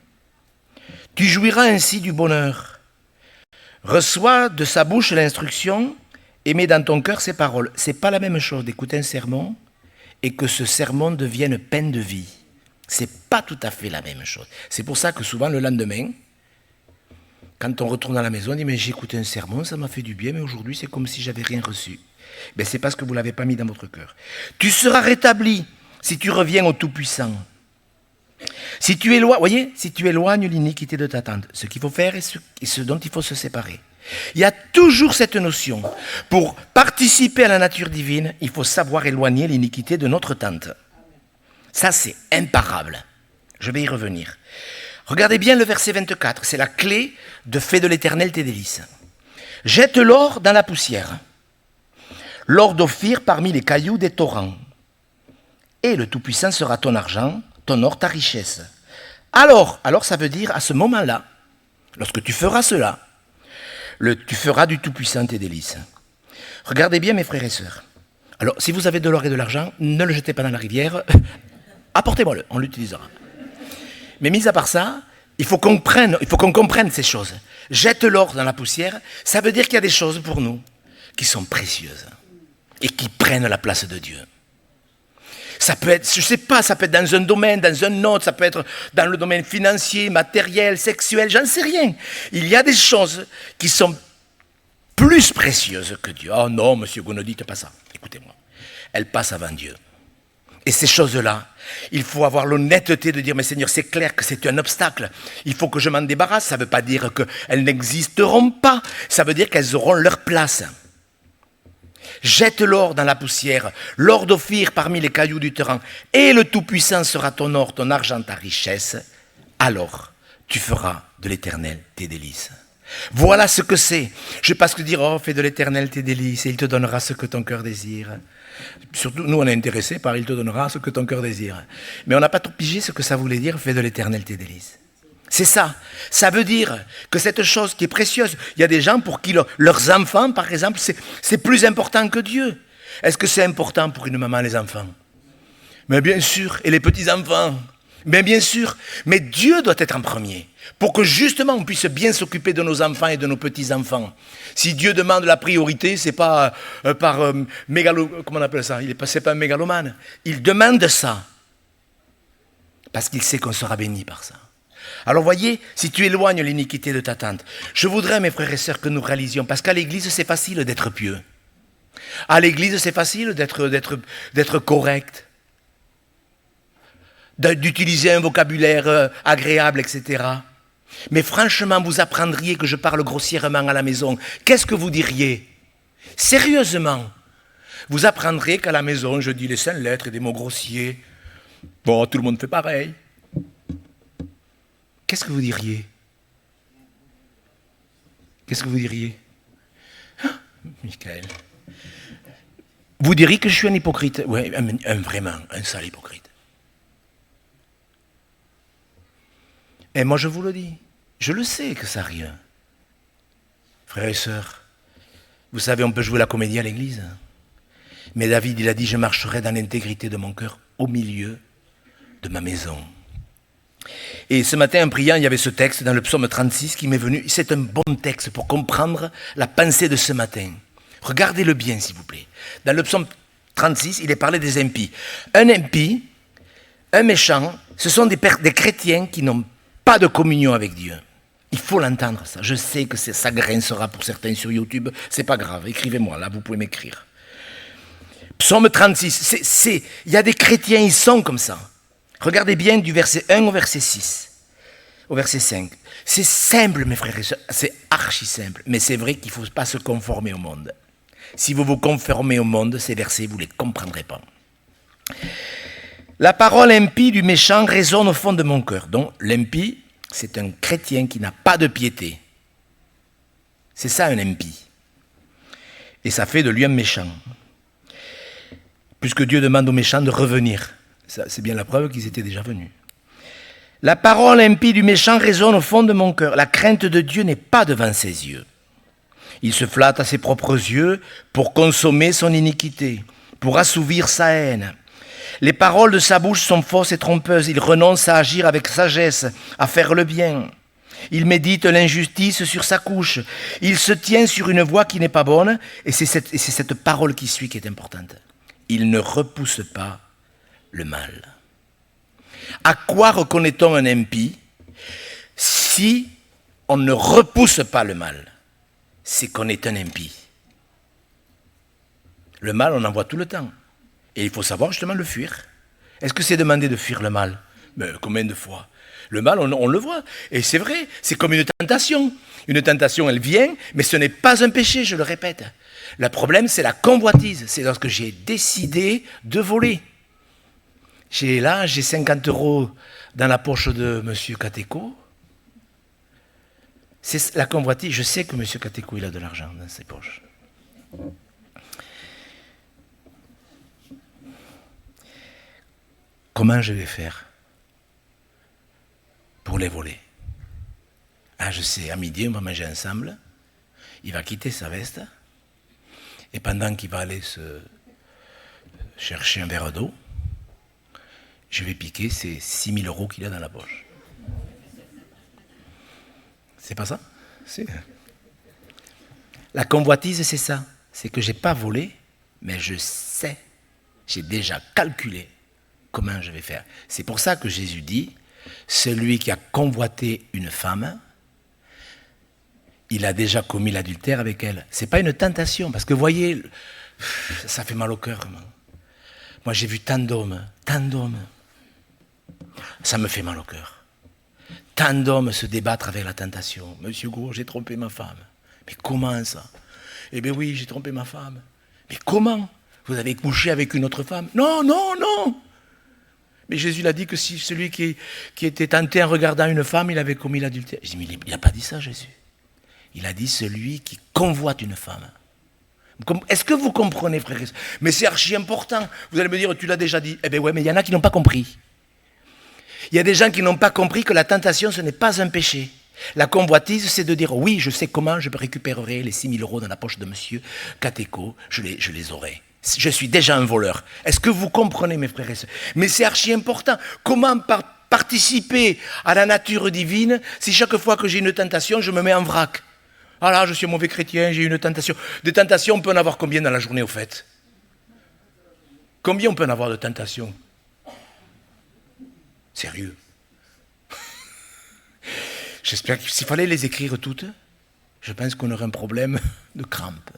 Tu jouiras ainsi du bonheur. Reçois de sa bouche l'instruction et mets dans ton cœur ses paroles. Ce n'est pas la même chose d'écouter un sermon et que ce sermon devienne peine de vie. Ce n'est pas tout à fait la même chose. C'est pour ça que souvent le lendemain, quand on retourne à la maison, on dit « mais j'ai écouté un sermon, ça m'a fait du bien, mais aujourd'hui c'est comme si j'avais rien reçu ». Ben, c'est parce que vous ne l'avez pas mis dans votre cœur. Tu seras rétabli si tu reviens au Tout-Puissant. Si tu éloignes l'iniquité de ta tente, ce qu'il faut faire et ce dont il faut se séparer. Il y a toujours cette notion. Pour participer à la nature divine, il faut savoir éloigner l'iniquité de notre tente. Ça, c'est imparable. Je vais y revenir. Regardez bien le verset 24. C'est la clé de fait de l'Éternel tes délices. Jette l'or dans la poussière, l'or d'Ophir parmi les cailloux des torrents. Et le Tout-Puissant sera ton argent, ton or, ta richesse. Alors ça veut dire à ce moment-là, lorsque tu feras cela, tu feras du Tout-Puissant tes délices. Regardez bien mes frères et sœurs. Alors, si vous avez de l'or et de l'argent, ne le jetez pas dans la rivière, apportez-moi-le, on l'utilisera. Mais mis à part ça, il faut qu'on comprenne ces choses. Jette l'or dans la poussière, ça veut dire qu'il y a des choses pour nous qui sont précieuses et qui prennent la place de Dieu. Ça peut être, je ne sais pas, ça peut être dans un domaine, dans un autre, ça peut être dans le domaine financier, matériel, sexuel, j'en sais rien. Il y a des choses qui sont plus précieuses que Dieu. Oh non, monsieur, vous ne dites pas ça. Écoutez-moi, elles passent avant Dieu. Et ces choses-là, il faut avoir l'honnêteté de dire, mais Seigneur, c'est clair que c'est un obstacle. Il faut que je m'en débarrasse. Ça ne veut pas dire qu'elles n'existeront pas. Ça veut dire qu'elles auront leur place. Jette l'or dans la poussière, l'or d'Ophir parmi les cailloux du terrain, et le Tout-Puissant sera ton or, ton argent, ta richesse. Alors, tu feras de l'Éternel tes délices. Voilà ce que c'est. Je ne vais pas se dire, oh, fais de l'Éternel tes délices, et il te donnera ce que ton cœur désire. Surtout, nous, on est intéressés par il te donnera ce que ton cœur désire. Mais on n'a pas trop pigé ce que ça voulait dire, fais de l'Éternel tes délices. C'est ça. Ça veut dire que cette chose qui est précieuse, il y a des gens pour qui leurs enfants, par exemple, c'est plus important que Dieu. Est-ce que c'est important pour une maman, les enfants? Mais bien sûr. Et les petits-enfants? Mais bien sûr. Mais Dieu doit être en premier. Pour que justement on puisse bien s'occuper de nos enfants et de nos petits-enfants. Si Dieu demande la priorité, c'est pas comment on appelle ça? C'est pas un mégalomane. Il demande ça. Parce qu'il sait qu'on sera béni par ça. Alors voyez, si tu éloignes l'iniquité de ta tente, je voudrais, mes frères et sœurs, que nous réalisions, parce qu'à l'église, c'est facile d'être pieux. À l'église, c'est facile d'être correct, d'utiliser un vocabulaire agréable, etc. Mais franchement, vous apprendriez que je parle grossièrement à la maison. Qu'est-ce que vous diriez? Sérieusement, vous apprendrez qu'à la maison, je dis les 5 lettres et des mots grossiers. Bon, tout le monde fait pareil. Qu'est-ce que vous diriez? Qu'est-ce que vous diriez? Ah, Michael. Vous diriez que je suis un hypocrite. Oui, vraiment, un sale hypocrite. Et moi, je vous le dis. Je le sais que ça arrive. Frères et sœurs, vous savez, on peut jouer la comédie à l'église. Mais David, il a dit, je marcherai dans l'intégrité de mon cœur au milieu de ma maison. Et ce matin, en priant, il y avait ce texte dans le psaume 36 qui m'est venu. C'est un bon texte pour comprendre la pensée de ce matin. Regardez-le bien, s'il vous plaît. Dans le psaume 36, il est parlé des impies. Un impie, un méchant, ce sont des chrétiens qui n'ont pas de communion avec Dieu. Il faut l'entendre, ça. Je sais que ça grincera pour certains sur YouTube. C'est pas grave, écrivez-moi, là, vous pouvez m'écrire. Psaume 36, il y a des chrétiens, ils sont comme ça. Regardez bien du verset 1 au verset 6, au verset 5. C'est simple, mes frères et sœurs, c'est archi simple. Mais c'est vrai qu'il ne faut pas se conformer au monde. Si vous vous conformez au monde, ces versets, vous ne les comprendrez pas. La parole impie du méchant résonne au fond de mon cœur. Donc, l'impie, c'est un chrétien qui n'a pas de piété. C'est ça un impie. Et ça fait de lui un méchant. Puisque Dieu demande aux méchants de revenir. Ça, c'est bien la preuve qu'ils étaient déjà venus. La parole impie du méchant résonne au fond de mon cœur. La crainte de Dieu n'est pas devant ses yeux. Il se flatte à ses propres yeux pour consommer son iniquité, pour assouvir sa haine. Les paroles de sa bouche sont fausses et trompeuses. Il renonce à agir avec sagesse, à faire le bien. Il médite l'injustice sur sa couche. Il se tient sur une voie qui n'est pas bonne. Et c'est cette parole qui suit qui est importante. Il ne repousse pas le mal. À quoi reconnaît-on un impie si on ne repousse pas le mal? C'est qu'on est un impie. Le mal, on en voit tout le temps. Et il faut savoir justement le fuir. Est-ce que c'est demandé de fuir le mal? Mais combien de fois? Le mal, on le voit. Et c'est vrai, c'est comme une tentation. Une tentation, elle vient, mais ce n'est pas un péché, je le répète. Le problème, c'est la convoitise. C'est lorsque j'ai décidé de voler. J'ai 50 € dans la poche de M. Kateko. C'est la convoitise. Je sais que M. Kateko, il a de l'argent dans ses poches. Comment je vais faire pour les voler? Ah, je sais, à midi, on va manger ensemble. Il va quitter sa veste. Et pendant qu'il va aller se chercher un verre d'eau, je vais piquer ces 6 000 € qu'il a dans la poche. C'est pas ça? C'est. La convoitise, c'est ça. C'est que je n'ai pas volé, mais je sais, j'ai déjà calculé comment je vais faire. C'est pour ça que Jésus dit, celui qui a convoité une femme, il a déjà commis l'adultère avec elle. Ce n'est pas une tentation, parce que vous voyez, ça fait mal au cœur. Moi, j'ai vu tant d'hommes, ça me fait mal au cœur. Tant d'hommes se débattre avec la tentation. Monsieur Gros, j'ai trompé ma femme. Mais comment ça? Eh bien oui, j'ai trompé ma femme. Mais comment? Vous avez couché avec une autre femme? Non. Mais Jésus l'a dit que si celui qui était tenté en regardant une femme, il avait commis l'adultère. Je dis, mais il n'a pas dit ça, Jésus. Il a dit celui qui convoite une femme. Est-ce que vous comprenez, frères et sœurs? Mais c'est archi important. Vous allez me dire, tu l'as déjà dit. Eh bien ouais, mais il y en a qui n'ont pas compris. Il y a des gens qui n'ont pas compris que la tentation, ce n'est pas un péché. La convoitise, c'est de dire, oui, je sais comment je récupérerai les 6 000 € dans la poche de monsieur Kateko, je les aurai. Je suis déjà un voleur. Est-ce que vous comprenez, mes frères et sœurs? Mais c'est archi important. Comment participer à la nature divine si chaque fois que j'ai une tentation, je me mets en vrac? Ah là, je suis un mauvais chrétien, j'ai une tentation. Des tentations, on peut en avoir combien dans la journée, au fait? Combien on peut en avoir de tentations? Sérieux? J'espère que s'il fallait les écrire toutes, je pense qu'on aurait un problème de crampe.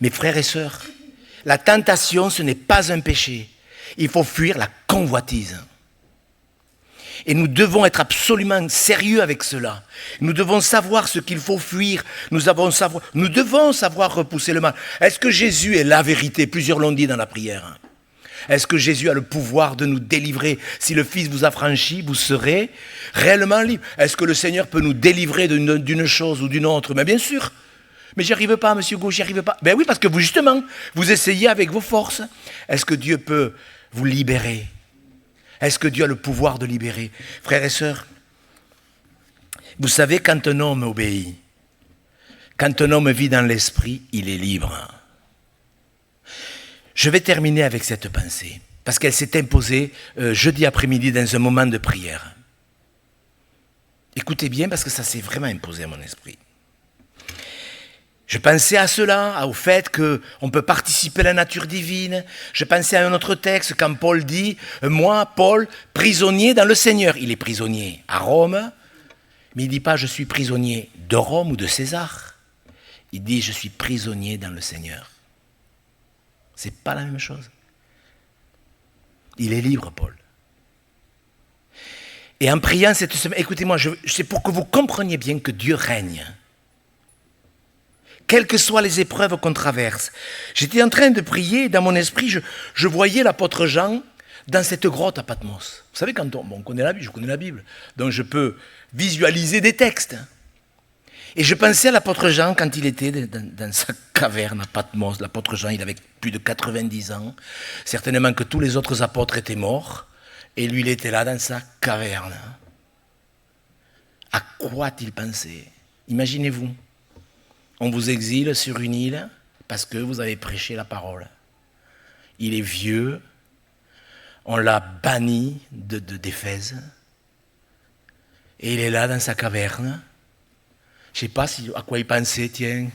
Mes frères et sœurs, la tentation, ce n'est pas un péché. Il faut fuir la convoitise. Et nous devons être absolument sérieux avec cela. Nous devons savoir ce qu'il faut fuir. Nous devons savoir repousser le mal. Est-ce que Jésus est la vérité? Plusieurs l'ont dit dans la prière. Est-ce que Jésus a le pouvoir de nous délivrer? Si le Fils vous affranchit, vous serez réellement libre. Est-ce que le Seigneur peut nous délivrer d'une chose ou d'une autre? Mais bien sûr. Mais j'y arrive pas, monsieur Gauche, j'y arrive pas. Ben oui, parce que vous, justement, vous essayez avec vos forces. Est-ce que Dieu peut vous libérer? Est-ce que Dieu a le pouvoir de libérer? Frères et sœurs, vous savez, quand un homme obéit, quand un homme vit dans l'esprit, il est libre. Je vais terminer avec cette pensée, parce qu'elle s'est imposée jeudi après-midi dans un moment de prière. Écoutez bien, parce que ça s'est vraiment imposé à mon esprit. Je pensais à cela, au fait qu'on peut participer à la nature divine. Je pensais à un autre texte, quand Paul dit « Moi, Paul, prisonnier dans le Seigneur ». Il est prisonnier à Rome, mais il ne dit pas « Je suis prisonnier de Rome ou de César ». Il dit « Je suis prisonnier dans le Seigneur ». Ce n'est pas la même chose. Il est libre, Paul. Et en priant cette semaine, écoutez-moi, c'est pour que vous compreniez bien que Dieu règne. Quelles que soient les épreuves qu'on traverse. J'étais en train de prier, et dans mon esprit, je voyais l'apôtre Jean dans cette grotte à Patmos. Vous savez, quand on connaît la Bible, je connais la Bible, donc je peux visualiser des textes. Et je pensais à l'apôtre Jean quand il était dans sa caverne à Patmos. L'apôtre Jean, il avait plus de 90 ans. Certainement que tous les autres apôtres étaient morts. Et lui, il était là dans sa caverne. À quoi a-t-il pensé? Imaginez-vous. On vous exile sur une île parce que vous avez prêché la parole. Il est vieux, on l'a banni d'Éphèse, et il est là dans sa caverne. Je ne sais pas à quoi il pensait, tiens,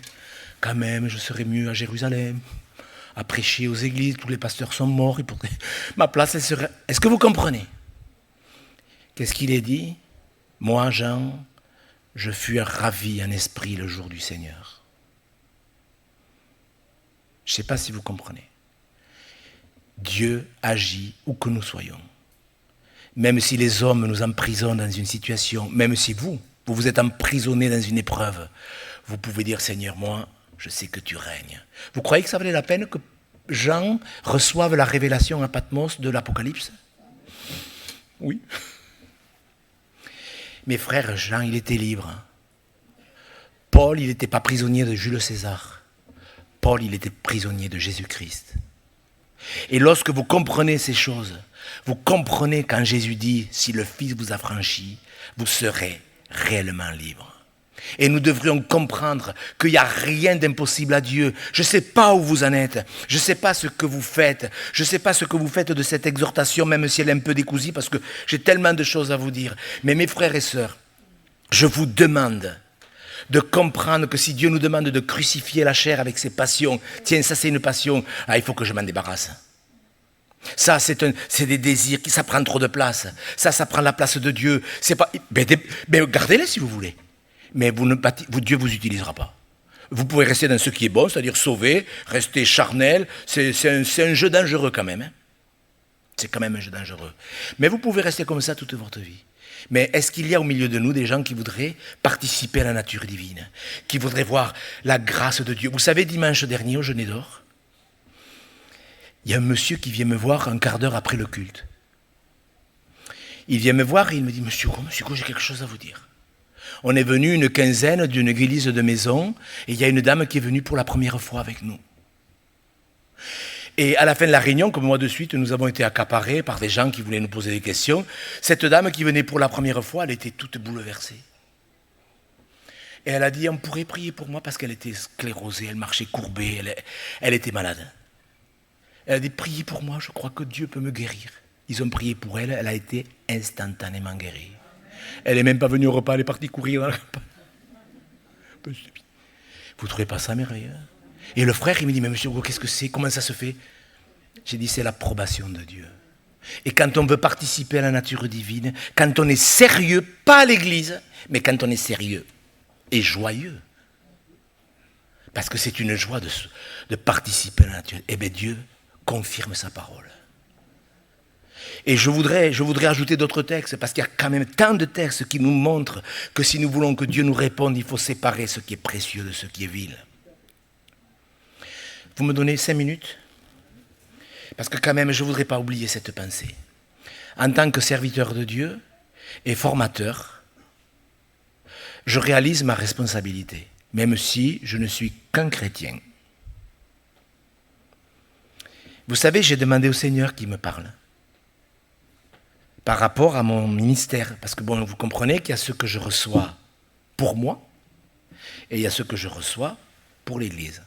quand même, je serais mieux à Jérusalem, à prêcher aux églises, tous les pasteurs sont morts, ma place, elle serait... Est-ce que vous comprenez? Qu'est-ce qu'il est dit? Moi, Jean, je fus ravi en esprit le jour du Seigneur. Je ne sais pas si vous comprenez. Dieu agit où que nous soyons. Même si les hommes nous emprisonnent dans une situation, même si vous êtes emprisonné dans une épreuve, vous pouvez dire, Seigneur, moi, je sais que tu règnes. Vous croyez que ça valait la peine que Jean reçoive la révélation à Patmos de l'Apocalypse? Oui. Mes frères, Jean, il était libre. Paul, il n'était pas prisonnier de Jules César. Paul, il était prisonnier de Jésus-Christ. Et lorsque vous comprenez ces choses, vous comprenez quand Jésus dit « Si le Fils vous affranchit, vous serez réellement libre ». Et nous devrions comprendre qu'il n'y a rien d'impossible à Dieu. Je ne sais pas où vous en êtes. Je ne sais pas ce que vous faites. Je ne sais pas ce que vous faites de cette exhortation, même si elle est un peu décousue, parce que j'ai tellement de choses à vous dire. Mais mes frères et sœurs, je vous demande de comprendre que si Dieu nous demande de crucifier la chair avec ses passions, tiens, ça c'est une passion, il faut que je m'en débarrasse. Ça, c'est des désirs, ça prend trop de place. Ça prend la place de Dieu. C'est pas, gardez-les si vous voulez. Mais Dieu ne vous utilisera pas. Vous pouvez rester dans ce qui est bon, c'est-à-dire sauver, rester charnel. C'est un jeu dangereux quand même. Hein. C'est quand même un jeu dangereux. Mais vous pouvez rester comme ça toute votre vie. Mais est-ce qu'il y a au milieu de nous des gens qui voudraient participer à la nature divine, qui voudraient voir la grâce de Dieu? Vous savez, dimanche dernier, au Jeûner d'Or, il y a un monsieur qui vient me voir un quart d'heure après le culte. Il vient me voir et il me dit « Monsieur Gros, j'ai quelque chose à vous dire. » On est venu une quinzaine d'une église de maison et il y a une dame qui est venue pour la première fois avec nous. Et à la fin de la réunion, comme moi de suite, nous avons été accaparés par des gens qui voulaient nous poser des questions. Cette dame qui venait pour la première fois, elle était toute bouleversée. Et elle a dit, on pourrait prier pour moi parce qu'elle était sclérosée, elle marchait courbée, elle était malade. Elle a dit, priez pour moi, je crois que Dieu peut me guérir. Ils ont prié pour elle, elle a été instantanément guérie. Elle n'est même pas venue au repas, elle est partie courir dans le repas. Vous ne trouvez pas ça merveilleux? Et le frère, il me dit, mais monsieur Hugo, qu'est-ce que c'est? Comment ça se fait? J'ai dit, c'est l'approbation de Dieu. Et quand on veut participer à la nature divine, quand on est sérieux, pas à l'église, mais quand on est sérieux et joyeux, parce que c'est une joie de participer à la nature, eh bien Dieu confirme sa parole. Et je voudrais ajouter d'autres textes, parce qu'il y a quand même tant de textes qui nous montrent que si nous voulons que Dieu nous réponde, il faut séparer ce qui est précieux de ce qui est vil. Vous me donnez 5 minutes? Parce que quand même, je ne voudrais pas oublier cette pensée. En tant que serviteur de Dieu et formateur, je réalise ma responsabilité, même si je ne suis qu'un chrétien. Vous savez, j'ai demandé au Seigneur qu'il me parle par rapport à mon ministère. Parce que bon, vous comprenez qu'il y a ce que je reçois pour moi et il y a ce que je reçois pour l'Église.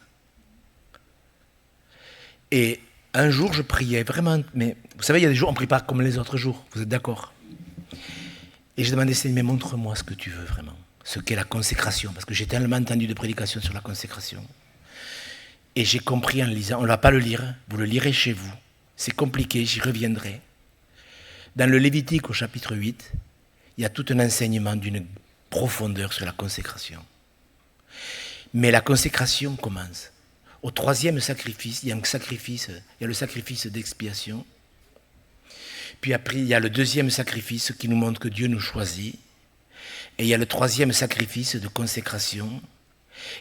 Et un jour, je priais vraiment, mais vous savez, il y a des jours, on ne prie pas comme les autres jours, vous êtes d'accord? Et je demandais, Seigneur, mais montre-moi ce que tu veux vraiment. ce qu'est la consécration, parce que j'ai tellement entendu de prédications sur la consécration. Et j'ai compris en lisant, on ne va pas le lire, vous le lirez chez vous. C'est compliqué, j'y reviendrai. Dans le Lévitique au chapitre 8, il y a tout un enseignement d'une profondeur sur la consécration. Mais la consécration commence. Au troisième sacrifice, il y a le sacrifice d'expiation. Puis après, il y a le deuxième sacrifice qui nous montre que Dieu nous choisit. Et il y a le troisième sacrifice de consécration.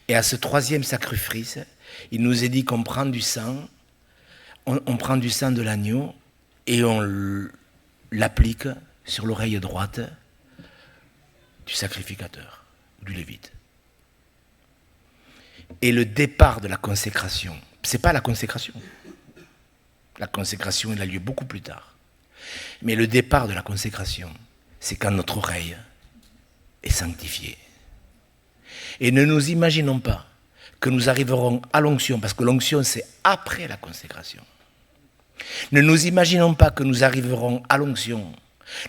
Et à ce troisième sacrifice, il nous est dit qu'on prend du sang, on prend du sang de l'agneau et on l'applique sur l'oreille droite du sacrificateur, du lévite. Et le départ de la consécration, ce n'est pas la consécration. La consécration, elle a lieu beaucoup plus tard. Mais le départ de la consécration, c'est quand notre oreille est sanctifiée. Et ne nous imaginons pas que nous arriverons à l'onction, parce que l'onction, c'est après la consécration. Ne nous imaginons pas que nous arriverons à l'onction.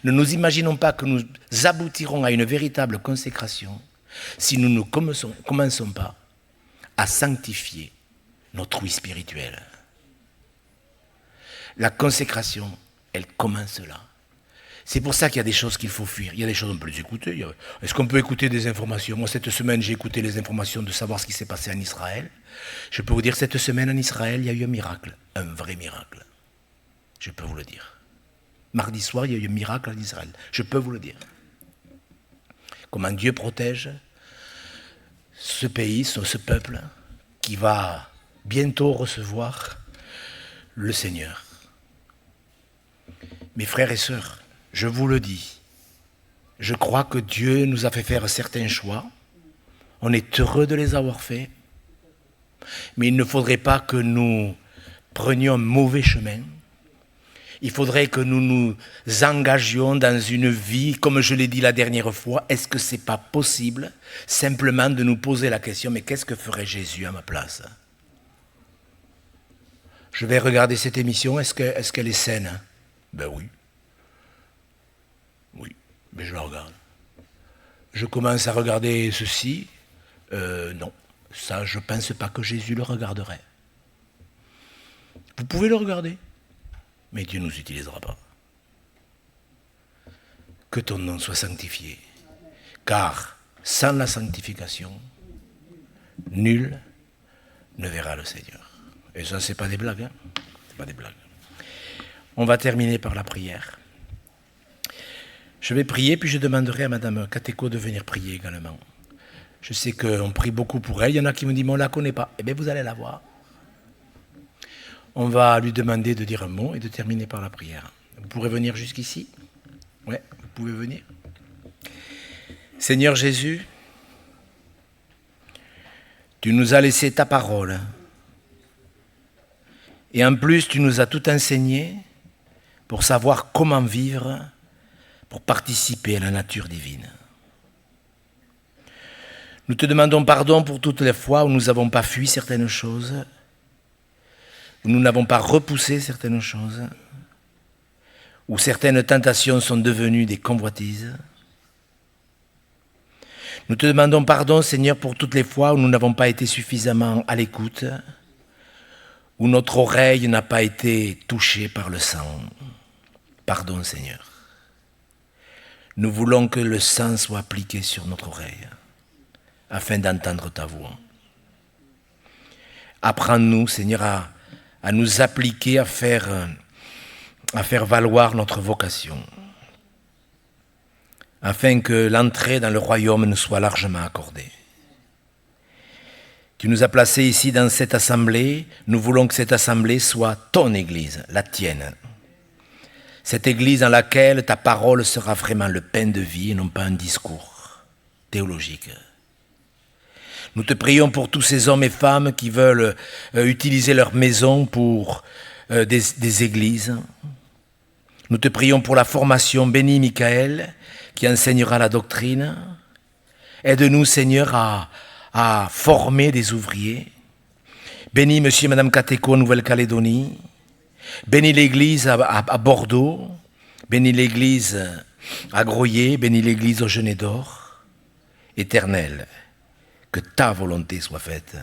Ne nous imaginons pas que nous aboutirons à une véritable consécration si nous ne commençons pas à sanctifier notre oui spirituel. La consécration, elle commence là. C'est pour ça qu'il y a des choses qu'il faut fuir. Il y a des choses qu'on peut les écouter. Est-ce qu'on peut écouter des informations? Moi, cette semaine, j'ai écouté les informations de savoir ce qui s'est passé en Israël. Je peux vous dire, cette semaine en Israël, il y a eu un miracle. Un vrai miracle. Je peux vous le dire. Mardi soir, il y a eu un miracle en Israël. Je peux vous le dire. Comment Dieu protège ce pays, ce peuple, qui va bientôt recevoir le Seigneur. Mes frères et sœurs, je vous le dis, je crois que Dieu nous a fait faire certains choix. On est heureux de les avoir faits. Mais il ne faudrait pas que nous prenions un mauvais chemin. Il faudrait que nous nous engagions dans une vie, comme je l'ai dit la dernière fois, est-ce que ce n'est pas possible simplement de nous poser la question, mais qu'est-ce que ferait Jésus à ma place? Je vais regarder cette émission, est-ce qu'elle est saine? Ben oui. Oui, mais je la regarde. Je commence à regarder ceci, non, ça je ne pense pas que Jésus le regarderait. Vous pouvez le regarder, mais Dieu ne nous utilisera pas. Que ton nom soit sanctifié, car sans la sanctification, nul ne verra le Seigneur. Et ça, c'est pas des blagues, hein? C'est pas des blagues. On va terminer par la prière. Je vais prier, puis je demanderai à Madame Kateko de venir prier également. Je sais qu'on prie beaucoup pour elle. Il y en a qui me disent, mais on ne la connaît pas. Eh bien, vous allez la voir. On va lui demander de dire un mot et de terminer par la prière. Vous pourrez venir jusqu'ici? Oui, vous pouvez venir. Seigneur Jésus, tu nous as laissé ta parole. Et en plus, tu nous as tout enseigné pour savoir comment vivre, pour participer à la nature divine. Nous te demandons pardon pour toutes les fois où nous n'avons pas fui certaines choses, où nous n'avons pas repoussé certaines choses, où certaines tentations sont devenues des convoitises. Nous te demandons pardon, Seigneur, pour toutes les fois où nous n'avons pas été suffisamment à l'écoute, où notre oreille n'a pas été touchée par le sang. Pardon, Seigneur. Nous voulons que le sang soit appliqué sur notre oreille, afin d'entendre ta voix. Apprends-nous, Seigneur, à nous appliquer, à faire valoir notre vocation, afin que l'entrée dans le royaume nous soit largement accordée. Tu nous as placés ici dans cette assemblée, nous voulons que cette assemblée soit ton église, la tienne. Cette église dans laquelle ta parole sera vraiment le pain de vie et non pas un discours théologique. Nous te prions pour tous ces hommes et femmes qui veulent utiliser leur maison pour des églises. Nous te prions pour la formation. Bénis Michael qui enseignera la doctrine. Aide-nous, Seigneur, à former des ouvriers. Bénis monsieur et madame Kateko en Nouvelle-Calédonie. Bénis l'église à Bordeaux. Bénis l'église à Groyer. Bénis l'église au Genet d'Or. Éternel, que ta volonté soit faite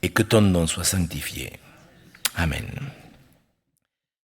et que ton nom soit sanctifié. Amen.